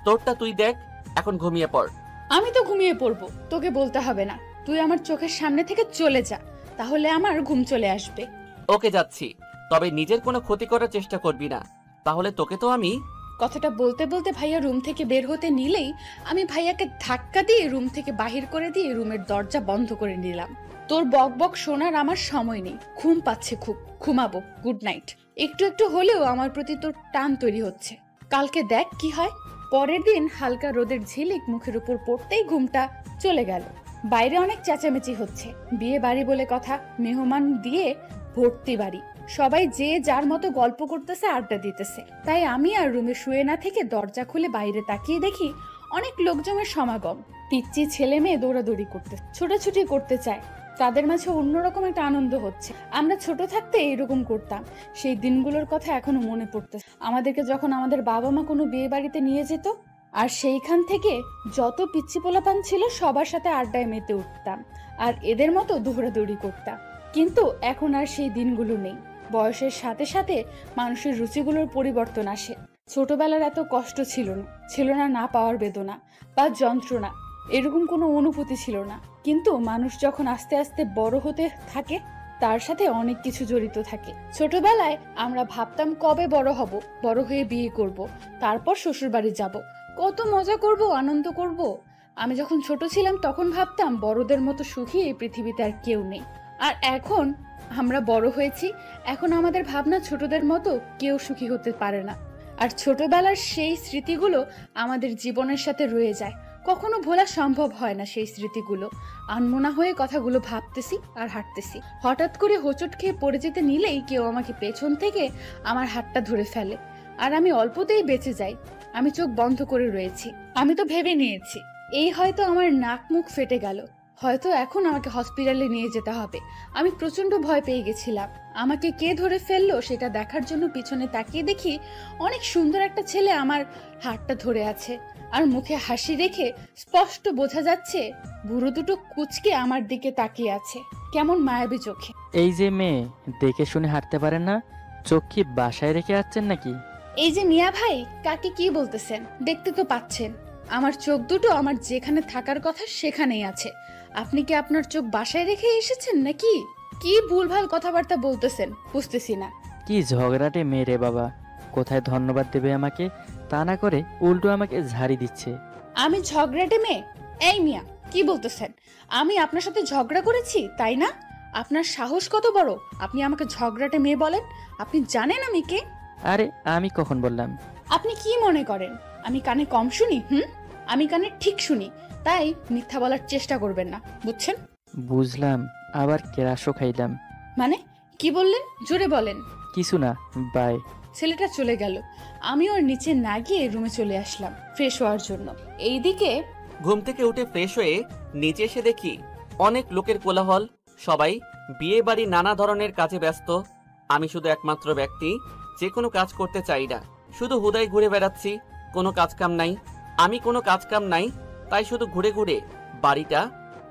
তোরটা তুই দেখ, এখন ঘুমিয়ে পড়।
আমি তো ঘুমিয়ে পড়বো, তোকে বলতে হবে না। তুই আমার চোখের সামনে থেকে চলে যা, তাহলে আমার ঘুম চলে আসবে।
ওকে, যাচ্ছি, তবে নিজের কোনো ক্ষতি করার চেষ্টা করবি না, তাহলে তোকে তো আমি।
কথাটা বলতে বলতে ভাইয়া রুম থেকে বের হতে নিলেই আমি ভাইয়াকে ধাক্কা দিয়ে রুম থেকে বাহির করে দিয়ে রুমের দরজা বন্ধ করে নিলাম। তোর বক বক শোনার আমার সময় নেই, ঘুম পাচ্ছে খুব, ঘুমাবো। Good night. একটু একটু হলেও আমার প্রতি তোর টান তৈরি হচ্ছে, কালকে দেখ কি হয়। পরের দিন হালকা রোদের ঝিলিক মুখের উপর পড়তেই ঘুমটা চলে গেল। বাইরে অনেক চেঁচামেচি হচ্ছে, বিয়ে বাড়ি বলে কথা, মেহমান দিয়ে ভর্তি বাড়ি। সবাই যে যার মতো গল্প করতেছে, আড্ডা দিতেছে। তাই আমি আর রুমে শুয়ে না থেকে দরজা খুলে বাইরে তাকিয়ে দেখি অনেক লোকজনের সমাগম। পিচ্চি ছেলে মেয়ে দৌড়াদৌড়ি করতে, ছোটাছুটি করতে চায়, তাদের মাঝে অন্যরকম একটা আনন্দ হচ্ছে। আমরা ছোট থাকতে এরকম করতাম, সেই দিনগুলোর কথা এখনো মনে পড়তেছে। আমাদেরকে যখন আমাদের বাবা মা কোনো বিয়ে বাড়িতে নিয়ে যেত, আর সেইখান থেকে যত পিচ্চি পোলাপান ছিল সবার সাথে আড্ডায় মেতে উঠতাম, আর এদের মতো দৌড়াদৌড়ি করতাম। কিন্তু এখন আর সেই দিনগুলো নেই। বয়সের সাথে সাথে মানুষের রুচিগুলোর পরিবর্তন আসে। ছোটবেলার এত কষ্ট ছিল না না পাওয়ার বেদনা বা যন্ত্রণা, এরকম কোনো অনুভূতি ছিল না। কিন্তু মানুষ যখন আস্তে আস্তে বড় হতে থাকে, তার সাথে অনেক কিছু জড়িত থাকে। ছোটবেলায় আমরা ভাবতাম কবে বড় হব, বড় হয়ে বিয়ে করব, তারপর শ্বশুর বাড়ি যাব, কত মজা করব, আনন্দ করব। আমি যখন ছোট ছিলাম তখন ভাবতাম বড়দের মতো সুখী এই পৃথিবীতে আর কেউ নেই। আর এখন আমরা বড় হয়েছি, এখন আমাদের ভাবনা ছোটদের মতো কেউ সুখী হতে পারে না। আর ছোটবেলার সেই স্মৃতিগুলো আমাদের জীবনের সাথে রয়ে যায়, কখনো ভোলা সম্ভব হয় না সেই স্মৃতিগুলো। আনমনা হয়ে কথাগুলো ভাবতেছি আর হাঁটতেছি, হঠাৎ করে হোঁচট খেয়ে পড়ে যেতে নিলেই কেউ আমাকে পেছন থেকে আমার হাতটা ধরে ফেলে, আর আমি অল্পতেই বেঁচে যাই। আমি চোখ বন্ধ করে রয়েছি। আমি তো ভেবে নিয়েছি এই হয়তো আমার নাক মুখ ফেটে গেল, হয়তো এখন আমাকে হসপিটালে নিয়ে যেতে হবে। আমি প্রচন্ড ভয় পেয়ে গেছিলাম। আমাকে কে ধরে ফেললো সেটা দেখার জন্য পিছনে তাকিয়ে দেখি অনেক সুন্দর একটা ছেলে আমার হাতটা ধরে আছে, আর মুখে হাসি রেখে স্পষ্ট বোঝা যাচ্ছে বুড়ো দুটো কুচকে আমার দিকে তাকিয়ে আছে কেমন মায়াবী চোখে।
এই যে মেয়ে, দেখে শুনে হাঁটতে পারেন না, চোখ কি বাসায় রেখে আসছেন নাকি?
এই যে মিয়া ভাই, কাকে কি বলতেছেন? দেখতে তো পাচ্ছেন আমার চোখ দুটো আমার যেখানে থাকার কথা সেখানেই আছে। আপনি কি আপনার চোখ বাসায় রেখে এসেছেন নাকি? কি ভুলভাল কথাবার্তা বলতেছেন বুঝতেছি না।
কি ঝগড়াটে মেয়ে রে বাবা, কোথায় ধন্যবাদ দেবে আমাকে, তা না করে উল্টো আমাকে ঝাড়ি দিচ্ছে।
আমি ঝগড়াটে মেয়ে? এই মিয়া, কি বলতেছেন? আমি আপনার সাথে ঝগড়া করেছি তাই না? আপনার সাহস কত বড় আপনি আমাকে ঝগড়াটে মেয়ে বলেন? আপনি জানেন আমি কে?
আরে আমি কখন বললাম?
আপনি কি মনে করেন আমি কানে কম শুনি? আমি কানে ঠিক শুনি, তাই মিথ্যা বলার চেষ্টা করবেন না, বুঝছেন?
বুঝলাম, আবার কেরাসও খাইলাম।
মানে কি বললেন? জোরে বলেন।
কিছু না, বাই।
ছেলেটা চলে গেল। আমি ওর নিচে না গিয়ে রুমে চলে আসলাম ফ্রেশ হওয়ার জন্য। এইদিকে
ঘুম থেকে উঠে ফ্রেশ হয়ে নিচে এসে দেখি অনেক লোকের কোলাহল, সবাই বিয়ে বাড়ি নানা ধরনের কাজে ব্যস্ত। আমি শুধু একমাত্র ব্যক্তি যে কোনো কাজ করতে চাই না, শুধু হুদায় ঘুরে বেড়াচ্ছি, কোনো কাজকাম নাই। আমি কোনো কাজকাম নাই, তাই শুধু ঘুরে ঘুরে বাড়িটা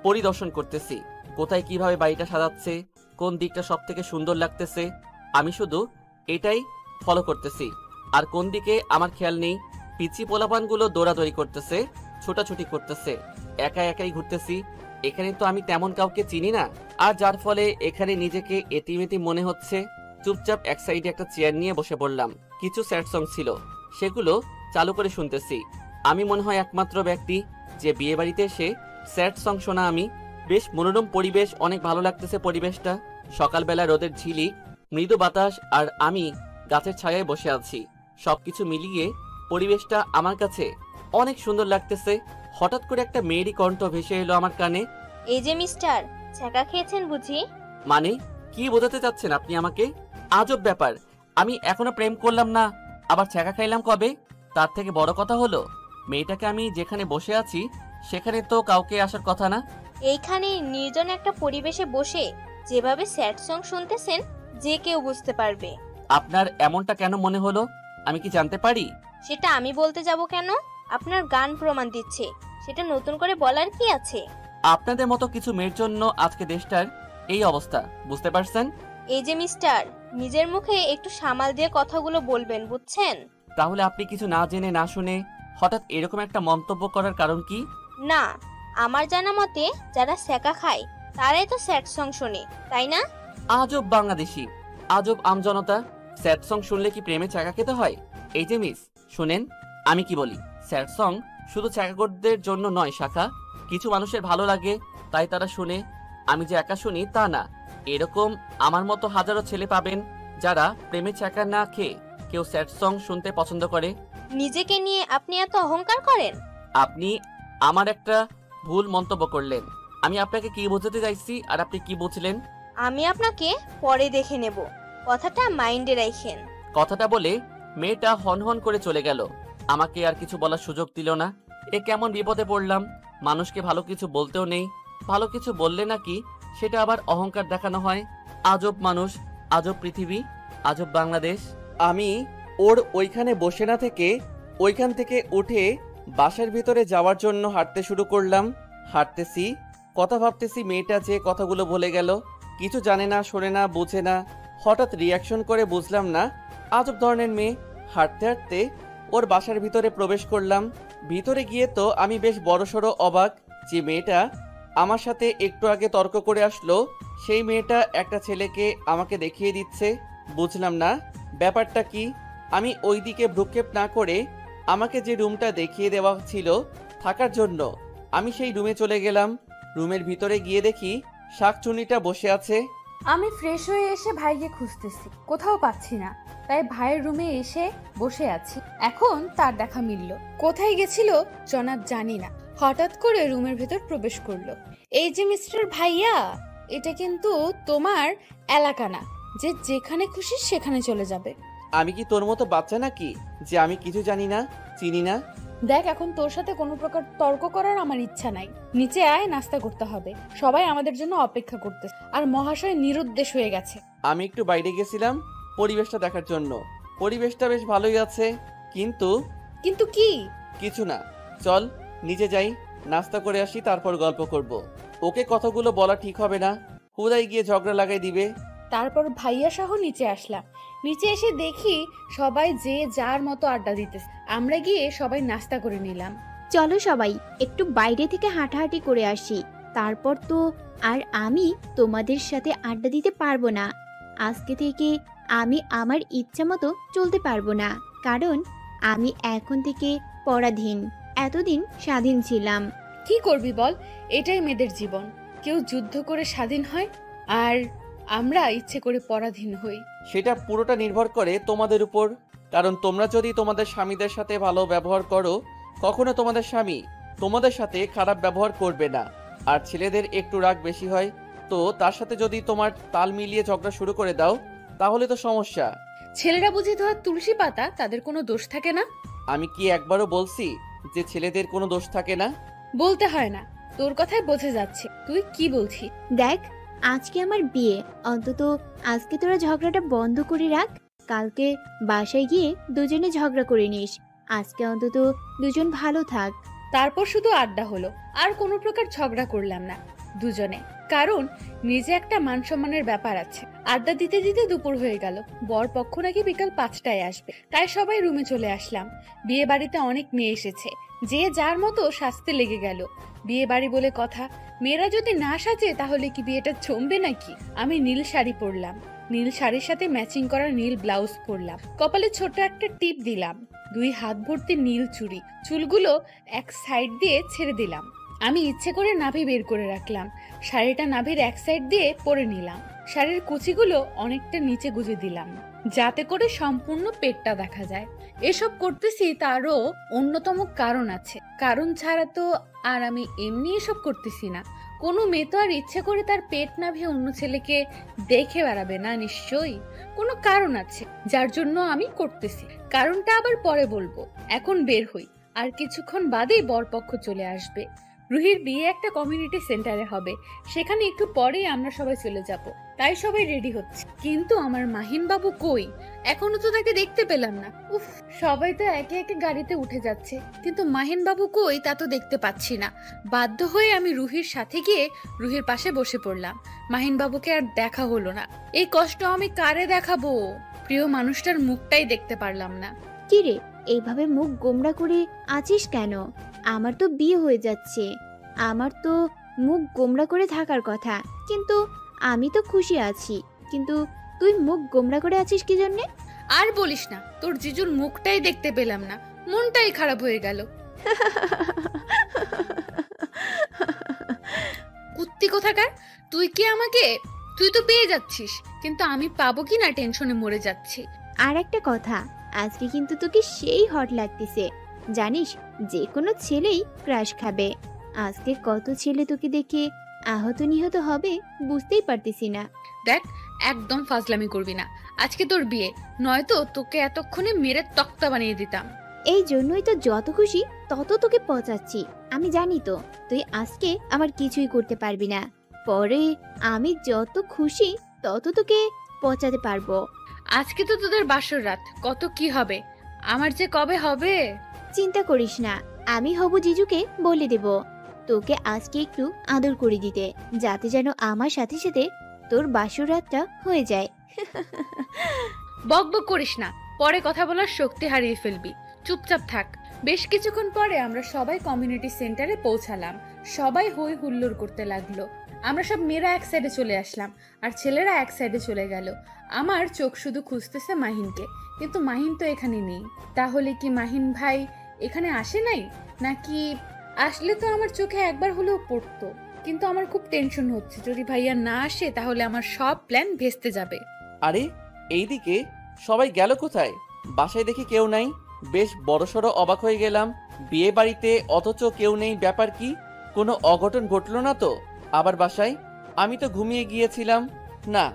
পরিদর্শন করতেছি। কোথায় কিভাবে বাড়িটা সাজাচ্ছে, কোন দিকটা সব থেকে সুন্দর লাগতেছে, আমি শুধু এটাই ফলো করতেছি। আর কোন দিকে আমার খেয়াল নেই। পিচি পোলাপানগুলো দৌড়াদৌড়ি করতেছে, ছোটাছুটি করতেছে, একা একাই ঘুরতেছি। এখানে তো আমি তেমন কাউকে চিনি না, আর যার ফলে এখানে নিজেকে এতিমেতি মনে হচ্ছে। চুপচাপ এক সাইডে একটা চেয়ার নিয়ে বসে পড়লাম। কিছু স্যাড সং ছিল, সেগুলো চালু করে শুনতেছি। আমি মনে হয় একমাত্র ব্যক্তি যে বিয়ে বাড়িতে এসে স্যাড সং শোনা। আমি বেশ মনোরম পরিবেশ, অনেক ভালো লাগতেছে পরিবেশটা। সকালবেলা রোদের ঝিলিক, মৃদু বাতাস, আর আমি গাছের ছায়ায় বসে আছি। সবকিছু মিলিয়ে পরিবেশটা আমার কাছে অনেক সুন্দর লাগতেছে। হঠাৎ করে একটা মেয়েরই কণ্ঠ ভেসে এলো আমার কানে।
এই যে মিস্টার, ছ্যাঁকা খেয়েছেন বুঝি?
মানে কি বোঝাতে চাচ্ছেন আপনি আমাকে? আজব ব্যাপার, আমি এখনো প্রেম করলাম না, আবার ছ্যাঁকা খাইলাম কবে? তার থেকে বড় কথা হলো, মেয়েটাকে আমি যেখানে বসে আছি সেখানে তো কাউকে আসার কথা না।
এইখানে নির্জন একটা পরিবেশে বসে যেভাবে স্যাড সং শুনতেছেন, যে কেউ বুঝতে পারবে।
আপনার এমনটা কেন মনে হলো, আমি কি জানতে পারি?
সেটা আমি বলতে যাব কেন? আপনার গান প্রমাণ দিচ্ছে, সেটা নতুন করে বলার কি আছে?
আপনাদের মতো কিছু মেয়ের জন্য আজকে দেশটার এই অবস্থা, বুঝতে পারছেন?
এই যে মিস্টার, নিজের মুখে একটু সামাল দিয়ে কথাগুলো বলবেন, বুঝছেন?
তাহলে আপনি কিছু না জেনে না শুনে হঠাৎ এরকম একটা মন্তব্য করার কারণ কি?
না, আমার জানা মতে যারা ছ্যাঁকা খায় তারাই তো স্যাড সং শোনে, তাই না?
আজব বাংলাদেশি, আজব আমজনতা। স্যাড সং শুনলে কি প্রেমে চাকা খেতে হয়? এই যে মিস, শুনেন আমি কি বলি। স্যাড সং শুধু চাকাগরদের জন্য নয় শাখা, কিছু মানুষের ভালো লাগে তাই তারা শুনে। আমি যে একা শুনি তা না, এরকম আমার মতো হাজারো ছেলে পাবেন যারা প্রেমে চাকা না খেয়ে কেউ স্যাড সং শুনতে পছন্দ করে।
নিজেকে নিয়ে আপনি এত অহংকার করেন?
আপনি আমার একটা ভুল মন্তব্য করলেন। আমি আপনাকে কি বোঝাতে চাইছি আর আপনি কি বুঝলেন?
আমি আপনাকে পরে দেখে নেব, কথাটা মাইন্ডে রাখেন।
কথাটা বলে মেয়েটা হনহন করে চলে গেল। আমাকে আর কিছু বলার সুযোগ দিল না। এ কেমন বিপদে পড়লাম। মানুষকে ভালো কিছু বলতেও নেই, ভালো কিছু বললে নাকি সেটা আবার অহংকার দেখানো হয়। আজব মানুষ, আজব পৃথিবী, আজব বাংলাদেশ। আমি ওর ওইখানে বসে না থেকে ওইখান থেকে উঠে বাসার ভিতরে যাওয়ার জন্য হাঁটতে শুরু করলাম। হাঁটতেছি, কথা ভাবতেছি। মেয়েটা যে কথাগুলো বলে গেল, কিছু জানে না, শোনে না, বোঝে না। হঠাৎ রিয়াকশন করে বুঝলাম না, আজব ধরনের মেয়ে। হাঁটতে হাঁটতে ওর বাসার ভিতরে প্রবেশ করলাম। ভিতরে গিয়ে তো আমি বেশ বড়সড় অবাক যে মেয়েটা আমার সাথে একটু আগে তর্ক করে আসলো, সেই মেয়েটা একটা ছেলেকে আমাকে দেখিয়ে দিচ্ছে। বুঝলাম না ব্যাপারটা কি। আমি ওই দিকে ভ্রুক্ষেপ না করে আমাকে যে রুমটা দেখিয়ে দেওয়া ছিল থাকার জন্য আমি সেই রুমে চলে গেলাম। রুমের ভিতরে গিয়ে দেখি শাকচুনিটা বসে আছে।
আমি ফ্রেশ হয়ে এসে ভাইকে খুঁজতেছি, কোথাও পাচ্ছি না, তাই ভাইয়ের রুমে এসে বসে আছি। এখন তার দেখা মিলল। কোথায় গেছিল জনাব জানি না, হঠাৎ করে রুমের ভেতর প্রবেশ করলো। এই যে মিস্টার ভাইয়া, এটা কিন্তু তোমার এলাকা না যে যেখানে খুশি সেখানে চলে যাবে।
আমি কি তোর মতো বাচ্চা নাকি যে আমি কিছু জানি না, চিনি না?
দেখ, এখন তোর সাথে কোনো প্রকার তর্ক করার আমার ইচ্ছা নাই। নিচে আয়, নাস্তা করতে হবে, সবাই আমাদের জন্য অপেক্ষা করতেছে। আর মহাশয় নিরুদ্দেশ হয়ে গেছে।
আমি একটু বাইরে গেছিলাম পরিবেশটা দেখার জন্য। পরিবেশটা বেশ ভালোই আছে, কিন্তু
কিন্তু কি?
কিছু না, চল নিচে যাই, নাস্তা করে আসি, তারপর গল্প করব। ওকে কথাগুলো বলা ঠিক হবে না, হুদাই গিয়ে ঝগড়া লাগাই দিবে।
তারপর ভাইয়া সহ নিচে আসলাম। নিচে এসে দেখি সবাই যে যার মতো আড্ডা দিতেছে। আমরা গিয়ে সবাই নাস্তা করে নিলাম।
চলো সবাই একটু বাইরে থেকে হাঁটাহাঁটি করে আসি। তারপর তো আর আমি তোমাদের সাথে আড্ডা দিতে পারবো না। আজকে থেকে আমি আমার ইচ্ছা মতো চলতে পারবো না, কারণ আমি এখন থেকে পরাধীন। এতদিন স্বাধীন ছিলাম।
কি করবি বল, এটাই মেয়েদের জীবন। কেউ যুদ্ধ করে স্বাধীন হয়, আর আমরা ইচ্ছে করে পরাধীন হই।
সেটা পুরোটা নির্ভর করে তোমাদের উপর। কারণ তোমরা যদি তোমাদের স্বামীদের সাথে ভালো ব্যবহার করো, কখনো তোমাদের স্বামী তোমাদের সাথে খারাপ ব্যবহার করবে না। আর ছেলেদের একটু রাগ বেশি হয়, তো তার সাথে যদি তোমার তাল মিলিয়ে ঝগড়া শুরু করে দাও, তাহলে তো সমস্যা।
ছেলেরা বুঝি ধোয়া তুলসী পাতা, তাদের কোনো দোষ থাকে না?
আমি কি একবারও বলছি যে ছেলেদের কোনো দোষ থাকে না?
বলতে হয় না, তোর কথায় বোঝা যাচ্ছে তুই কি বলছিস।
দেখ, আজকে আমার বিয়ে, অন্তত আজকে তোরা ঝগড়াটা বন্ধ করে রাখ। কালকে বাসায় গিয়ে দুজনে ঝগড়া করে নিস। আজকে অন্তত দুজন ভালো থাক।
তারপর শুধু আড্ডা হলো, আর কোনো প্রকার ঝগড়া করলাম না দুজনে, কারণ নিজে একটা মান সম্মানের ব্যাপার আছে। আড্ডা দিতে দিতে দুপুর হয়ে গেল। বর পক্ষ নাকি বিকাল 5টায় আসবে, তাই সবাই রুমে চলে আসলাম। বিয়ে বাড়িতে অনেক মেয়ে এসেছে, যে যার মতো সাজতে লেগে গেল। বিয়ে বাড়ি বলে কথা, মেয়েরা যদি না সাজে তাহলে কি বিয়েটা জমবে নাকি? আমি নীল শাড়ি পরলাম, নীল শাড়ির সাথে ম্যাচিং করা নীল ব্লাউজ পরলাম, কপালে ছোট একটা টিপ দিলাম, 2 হাত ভর্তি নীল চুড়ি, চুলগুলো এক সাইড দিয়ে ছেড়ে দিলাম। আমি ইচ্ছে করে নাভি বের করে রাখলাম, শাড়িটা নাভির এক সাইড দিয়ে পরে নিলাম। শাড়ির কুচিগুলো অনেকটা নিচে গুজে দিলাম, যাতে করে সম্পূর্ণ পেটটা দেখা যায়। এসব করতেছি তারও অন্যতম কারণ আছে, কারণ ছাড়া তো আর আমি এমনি এসব করতেছি না। কোনো মেয়ে তো আর ইচ্ছে করে তার পেট নাভি অন্য ছেলেকে দেখে বেড়াবে না, নিশ্চয়ই কোনো কারণ আছে যার জন্য আমি করতেছি। কারণটা আবার পরে বলবো, এখন বের হই, আর কিছুক্ষণ বাদেই বরপক্ষ চলে আসবে। রুহির বিয়ে একটা কমিউনিটি সেন্টারে হবে, সেখানে একটু পরেই আমরা সবাই চলে যাব, তাই সবাই রেডি হচ্ছে। কিন্তু আমার মাহিন বাবু কই? এখনো তো তাকে দেখতে পেলাম না। উফ, সবাই তো একে একে গাড়িতে উঠে যাচ্ছে, কিন্তু মাহিন বাবু কই তা তো দেখতে পাচ্ছি না। বাধ্য হয়ে আমি রুহির সাথে গিয়ে রুহির পাশে বসে পড়লাম। মাহিন বাবুকে আর দেখা হলো না। এই কষ্ট আমি কারে দেখাবো? প্রিয় মানুষটার মুখটাই দেখতে পারলাম না।
কিরে, এইভাবে মুখ গোমড়া করে আছিস কেন? আমার তো বিয়ে হয়ে যাচ্ছে, আমার তো মুখ গোমড়া করে থাকার কথা, কিন্তু আমি তো খুশি আছি। কিন্তু তুই মুখ গোমড়া করে আছিস কি জন্যে?
আর বলিস না, তোর জিজুর মুখটাই দেখতে পেলাম না, মনটাই খারাপ হয়ে গেল। কুত্তি কোথাকার, তুই তো পেয়ে যাচ্ছিস, কিন্তু আমি পাবো কি না টেনশনে মরে যাচ্ছি।
আর একটা কথা, আজকে কিন্তু তোকে সেই হট লাগতেছে। জানিস, যে কোনো ছেলেই ক্রাশ খাবে। আজকে কত ছেলে তোকে দেখে আহত নিহত হবে বুঝতেই পারতেছি না।
দেখ, একদম ফাজলামি করবি না। আজকে তোর বিয়ে, নয়তো তোকে এতক্ষণে মেরে তক্তা বানিয়ে দিতাম।
এই জন্যই তো যত খুশি তত তোকে পচাচ্ছি। আমি জানি তো তুই আজকে আমার কিছুই করতে পারবি না, পরে আমি যত খুশি তত তোকে পচাতে পারবো।
আজকে তো তোদের বাসর রাত, কত কি হবে, আমার যে কবে হবে।
চিন্তা করিস না, আমি হবু জিজুকে বলে দেব তোকে আজকে একটু আদর করে দিতে, যাতে যেন আমার সাথে সাথে তোর বাসর রাতটা হয়ে যায়।
বক বক করিস না, পরে কথা বলার শক্তি হারিয়ে ফেলবি, চুপচাপ থাক। বেশ কিছুক্ষণ পরে আমরা সবাই কমিউনিটি সেন্টারে পৌঁছালাম। সবাই হই হুল্লোড় করতে লাগলো। আমরা সব মেয়েরা এক সাইডে চলে আসলাম, আর ছেলেরা এক সাইডে চলে গেল। আমার চোখ শুধু খুঁজতেছে মাহিনকে, কিন্তু মাহিন তো এখানে নেই। তাহলে কি মাহিন ভাই এখানে আসে নাই, নাকি আসলে তো আমার চোখে একবার হলেও পড়তো। কিন্তু আমার খুব টেনশন হচ্ছে, যদি ভাইয়া না আসে তাহলে আমার সব প্ল্যান ভেস্তে যাবে।
আরে এইদিকে সবাই গেল কোথায়? বাসায় দেখি কেউ নাই, বেশ বড়সড় অবাক হয়ে গেলাম। বিয়ে বাড়িতে অথচ কেউ নেই, ব্যাপার কি? কোনো অঘটন ঘটলো না তো? আবার বাসায়? আমি তো ঘুমিয়ে গিয়েছিলাম। না,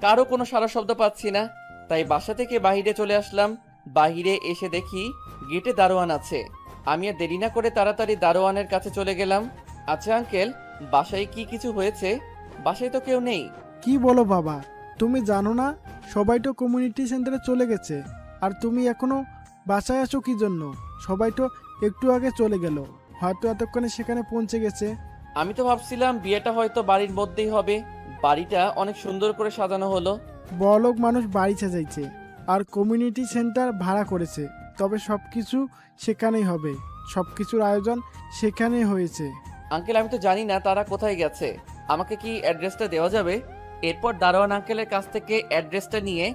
কারো কোনো সারা শব্দ পাচ্ছি না, তাই বাসা থেকে বাহিরে চলে আসলাম। বাহিরে এসে দেখি গেটে দারোয়ান আছে। আমি আর দেরি না করে তাড়াতাড়ি দারোয়ানের কাছে চলে গেলাম। আচ্ছা আঙ্কেল, বাসায় কি কিছু হয়েছে? বাসায় তো কেউ নেই।
কি বলো বাবা, তুমি জানো না সবাই তো কমিউনিটি সেন্টারে চলে গেছে, আর তুমি এখনো বাসায় আছো কি জন্য? সবাই তো একটু আগে চলে গেল। হয়তো এতক্ষণে সেখানে পৌঁছে গেছে।
আমি তো ভাবছিলাম বিয়েটা হয়তো বাড়ির মধ্যেই হবে। বাড়িটা অনেক সুন্দর করে সাজানো হলো।
বড়লোক মানুষ বাড়ি সাজাইছে আর কমিউনিটি সেন্টার ভাড়া করেছে, তবে সব কিছু সেখানেই হবে। সব কিছুর আয়োজন সেখানেই হয়েছে।
আঙ্কেল, আমি তো জানি না তারা কোথায় গেছে। আমাকে কি অ্যাড্রেসটা দেওয়া যাবে? এরপর দারোয়ান আঙ্কেলের কাছ থেকে অ্যাড্রেসটা নিয়ে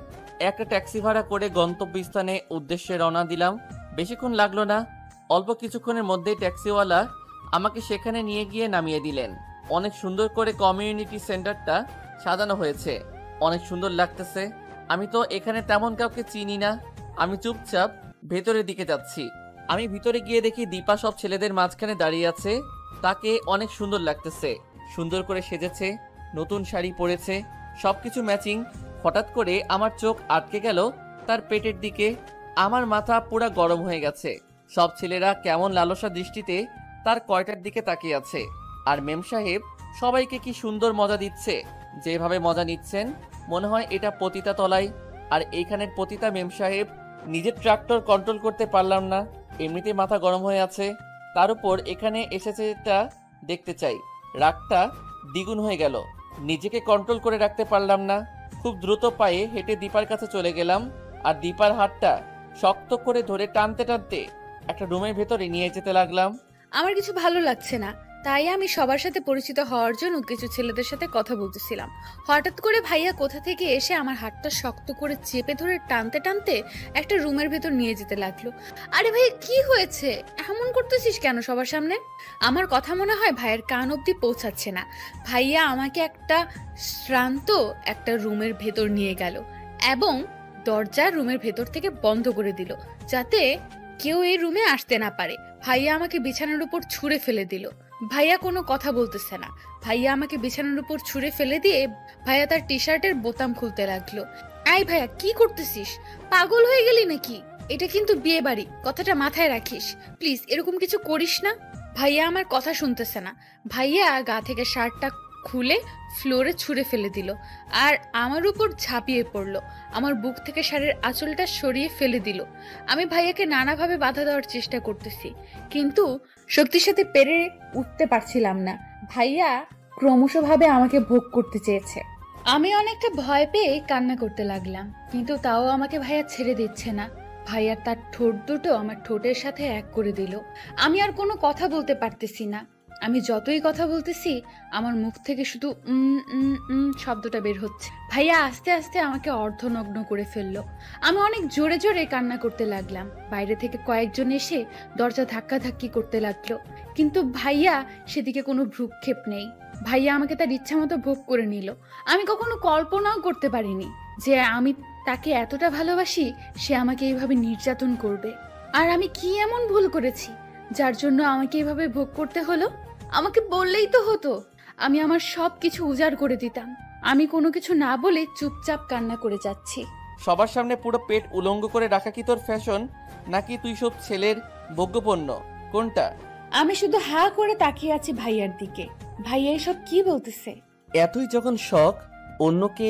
একটা ট্যাক্সি ভাড়া করে গন্তব্যস্থানে উদ্দেশ্যে রওনা দিলাম। বেশিক্ষণ লাগলো না, অল্প কিছুক্ষণের মধ্যেই ট্যাক্সিওয়ালা আমাকে সেখানে নিয়ে গিয়ে নামিয়ে দিলেন। অনেক সুন্দর করে কমিউনিটি সেন্টারটা সাজানো হয়েছে, অনেক সুন্দর লাগতেছে। আমি তো এখানে তেমন কাউকে চিনি না। আমি চুপচাপ ভেতরের দিকে যাচ্ছি। আমি ভিতরে গিয়ে দেখি দীপা সব ছেলেদের মাঝখানে দাঁড়িয়ে আছে। তাকে অনেক সুন্দর লাগতেছে, সুন্দর করে সেজেছে, নতুন শাড়ি পরেছে, সবকিছু ম্যাচিং। হঠাৎ করে আমার চোখ আটকে গেল তার পেটের দিকে। আমার মাথা পুরা গরম হয়ে গেছে। সব ছেলেরা কেমন লালসা দৃষ্টিতে তার কয়টার দিকে তাকিয়ে আছে। আর মেম সাহেব সবাইকে কি সুন্দর মজা দিচ্ছে। যেভাবে মজা নিচ্ছেন মনে হয় এটা পতিতা তলায়। আর এইখানের পতিতা মেম সাহেব নিজের ট্রাক্টর কন্ট্রোল করতে পারলাম না, এমনিতে মাথা গরম হয়ে আছে। তার উপর এখানে এসেছে এটা দেখতে চাই, রাগটা দ্বিগুণ হয়ে গেল। নিজেকে কন্ট্রোল করে রাখতে পারলাম না। খুব দ্রুত পায়ে হেঁটে দীপার কাছে চলে গেলাম আর দীপার হাতটা শক্ত করে ধরে টানতে টানতে একটা রুমের ভেতরে নিয়ে যেতে লাগলাম।
আমার কিছু ভালো লাগছে না, তাই আমি সবার সাথে পরিচিত হওয়ার জন্য কিছু ছেলেদের সাথে কথা বলতেছিলাম। হঠাৎ করে ভাইয়া কোথা থেকে এসে আমার হাতটা শক্ত করে চেপে ধরে টানতে টানতে একটা রুমের ভেতর নিয়ে যেতে লাগলো। আরে ভাই, কি হয়েছে? এমন করতেছিস কেন সবার সামনে? আমার কথা মনে হয় ভাইয়ের কান অব্দি পৌঁছাচ্ছে না। ভাইয়া আমাকে একটা শ্রান্ত একটা রুমের ভেতর নিয়ে গেল এবং দরজা রুমের ভেতর থেকে বন্ধ করে দিল, যাতে কেউ এই রুমে আসতে না পারে। ভাইয়া আমাকে বিছানার উপর ছুঁড়ে ফেলে দিল। ভাইয়া কোনো কথা বলতেছে না। ভাইয়া আমাকে বিছানার উপর ছুঁড়ে ফেলে দিয়ে ভাইয়া তার টি শার্টের বোতাম খুলতে লাগলো। আই ভাইয়া, কি করতেছিস? পাগল হয়ে গেলি নাকি? এটা কিন্তু বিয়ে বাড়ি, কথাটা মাথায় রাখিস। প্লিজ এরকম কিছু করিস না। ভাইয়া আমার কথা শুনতেছে না। ভাইয়া গা থেকে শার্টটা খুলে ফ্লোরে ছুঁড়ে ফেলে দিল আর আমার উপর ঝাঁপিয়ে পড়লো। আমার বুক থেকে শাড়ির আঁচলটা সরিয়ে ফেলে দিল। আমি ভাইয়াকে নানাভাবে বাধা দেওয়ার চেষ্টা করতেছি, কিন্তু শক্তির সাথে পেরে উঠতে পারছিলাম না। ভাইয়া ক্রমশভাবে আমাকে ভোগ করতে চেয়েছে। আমি অনেকটা ভয় পেয়ে কান্না করতে লাগলাম, কিন্তু তাও আমাকে ভাইয়া ছেড়ে দিচ্ছে না। ভাইয়া তার ঠোঁট দুটো আমার ঠোঁটের সাথে এক করে দিল। আমি আর কোনো কথা বলতে পারতেছি না। আমি যতই কথা বলতেছি আমার মুখ থেকে শুধু শব্দটা বের হচ্ছে। ভাইয়া আস্তে আস্তে আমাকে অর্ধনগ্ন করে ফেললো। আমি অনেক জোরে জোরে কান্না করতে লাগলাম। বাইরে থেকে কয়েকজন এসে দরজা ধাক্কাধাক্কি করতে লাগলো, কিন্তু ভাইয়া সেদিকে কোনো ভ্রুক্ষেপ নেই। ভাইয়া আমাকে তার ইচ্ছা মতো ভোগ করে নিল। আমি কখনো কল্পনাও করতে পারিনি যে আমি তাকে এতটা ভালোবাসি, সে আমাকে এইভাবে নির্যাতন করবে। আর আমি কি এমন ভুল করেছি যার জন্য আমাকে এভাবে ভোগ করতে হলো? আমাকে বললেই তো হতো, আমি আমার সব কিছু উজাড় করে দিতাম। আমি কোনো কিছু না বলে চুপচাপ কান্না করে যাচ্ছি।
সবার সামনে পুরো পেট উলঙ্গ করে রাখা কি তোর ফ্যাশন, নাকি তুই সব ছেলের ভোগ্যপণ্য? কোনটা?
আমি শুধু হা করে তাকিয়ে আছি ভাইয়ার দিকে। ভাইয়া এসব কি বলতেছে?
এতই যখন শখ অন্যকে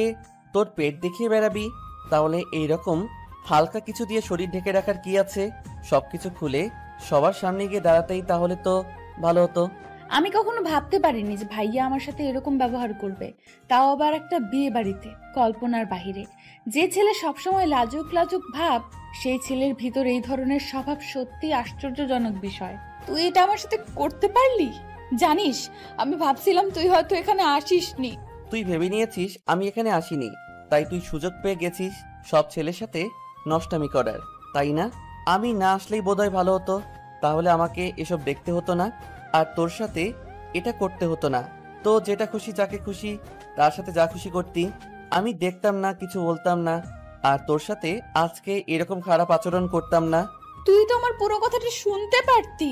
তোর পেট দেখিয়ে বেড়াবি, তাহলে এইরকম হালকা কিছু দিয়ে শরীর ঢেকে রাখার কি আছে? সবকিছু খুলে সবার সামনে গিয়ে দাঁড়াতেই তাহলে তো ভালো হতো।
আমি কখনো ভাবতে পারিনি যে ভাইয়া আমার সাথে এরকম ব্যবহার করবে, তাও আবার একটা বিয়ে বাড়িতে, কল্পনার বাহিরে। যে ছেলে সবসময় লাজুক লাজুক ভাব, সেই ছেলের ভিতর এই ধরনের স্বভাব সত্যি আশ্চর্যজনক বিষয়। তুই এটা আমার সাথে করতে পারলি? জানিস, আমি ভাবছিলাম তুই হয়তো এখানে আসিসনি।
তুই ভেবে নিয়েছিস আমি এখানে আসিনি, তাই তুই সুযোগ পেয়ে গেছিস সব ছেলের সাথে নষ্টামি করার, তাই না? আমি না আসলেই বোধহয় ভালো হতো, তাহলে আমাকে এসব দেখতে হতো না আর তোর সাথে এটা করতে হতো না। তো যেটা খুশি যাকে খুশি তার সাথে যা খুশি করতি, আমি দেখতাম না, কিছু বলতাম না, আর তোর সাথে আজকে এরকম খারাপ আচরণ করতাম না।
তুই তো আমার পুরো কথাটা শুনতে পারতি।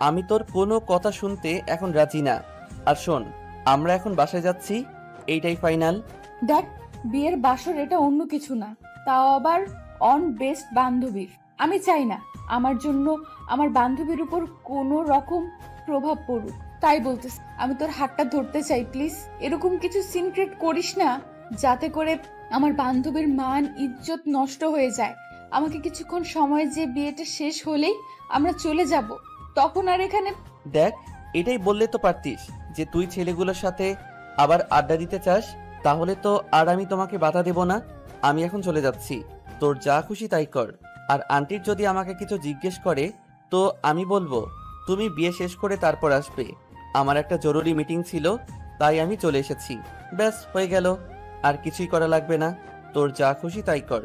আমি তোর কোনো কথা শুনতে এখন রাজি না। আর শোন, আমরা এখন বাসায় যাচ্ছি, এইটাই ফাইনাল।
দেখ, বিয়ের বাসর এটা অন্য কিছু না, তাও আবার অন বেস্ট বান্ধবীর। আমি চাই না আমার জন্য আমার বান্ধবীর উপর কোনো রকম প্রভাব পড়ুক, তাই বলতেছি আমি তোর হাতটা ধরতে চাই। প্লিজ এরকম কিছু সিনক্রেট করিস না, যাতে করে আমার বান্ধবীর মান ইজ্জত নষ্ট হয়ে যায়। আমাকে কিছুক্ষণ সময়, যে বিয়েটা শেষ হলেই আমরা চলে যাব, তখন আর এখানে।
দেখ, এটাই বললে তো পারতিস যে তুই ছেলেগুলোর সাথে আবার আড্ডা দিতে চাস। তাহলে তো আর আমি তোমাকে বাধা দেব না। আমি এখন চলে যাচ্ছি, তোর যা খুশি তাই কর। আর আন্টির যদি আমাকে কিছু জিজ্ঞেস করে তো আমি বলবো তুমি বিয়ে শেষ করে তারপর আসবে। আমার একটা জরুরি মিটিং ছিল, তাই আমি চলে এসেছি। ব্যাস, হয়ে গেল। আর কিছুই করা লাগবে না, তোর যা খুশি তাই কর।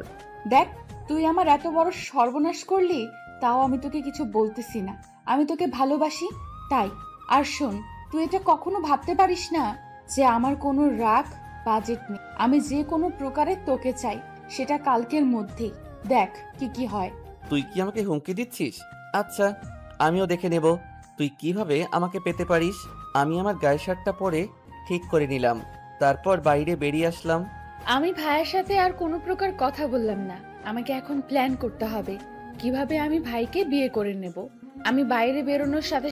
দেখ, তুই আমার এত বড় সর্বনাশ করলি, তাও আমি তোকে কিছু বলতেছি না। আমি তোকে ভালোবাসি তাই। আর শোন, তুই এটা কখনো ভাবতে পারিস না যে আমার কোনো রাগ বাজেট নেই। আমি যে কোনো প্রকারে তোকে চাই, সেটা কালকের মধ্যেই। দেখ কি কি হয়।
তুই কি আমাকে হুমকি দিচ্ছিস? আচ্ছা, আমিও দেখে নেব তুই কিভাবে আমাকে পেতে পারিস। আমি আমার গায়ের শার্টটা পরে ঠিক করে নিলাম, তারপর বাইরে বেরিয়ে আসলাম।
আমি ভাইয়ের সাথে আর কোনো প্রকার কথা বললাম না। আমাকে এখন প্ল্যান করতে হবে কিভাবে আমি ভাইকে বিয়ে করে নেব। আমি বাইরে বেরোনোর সাথে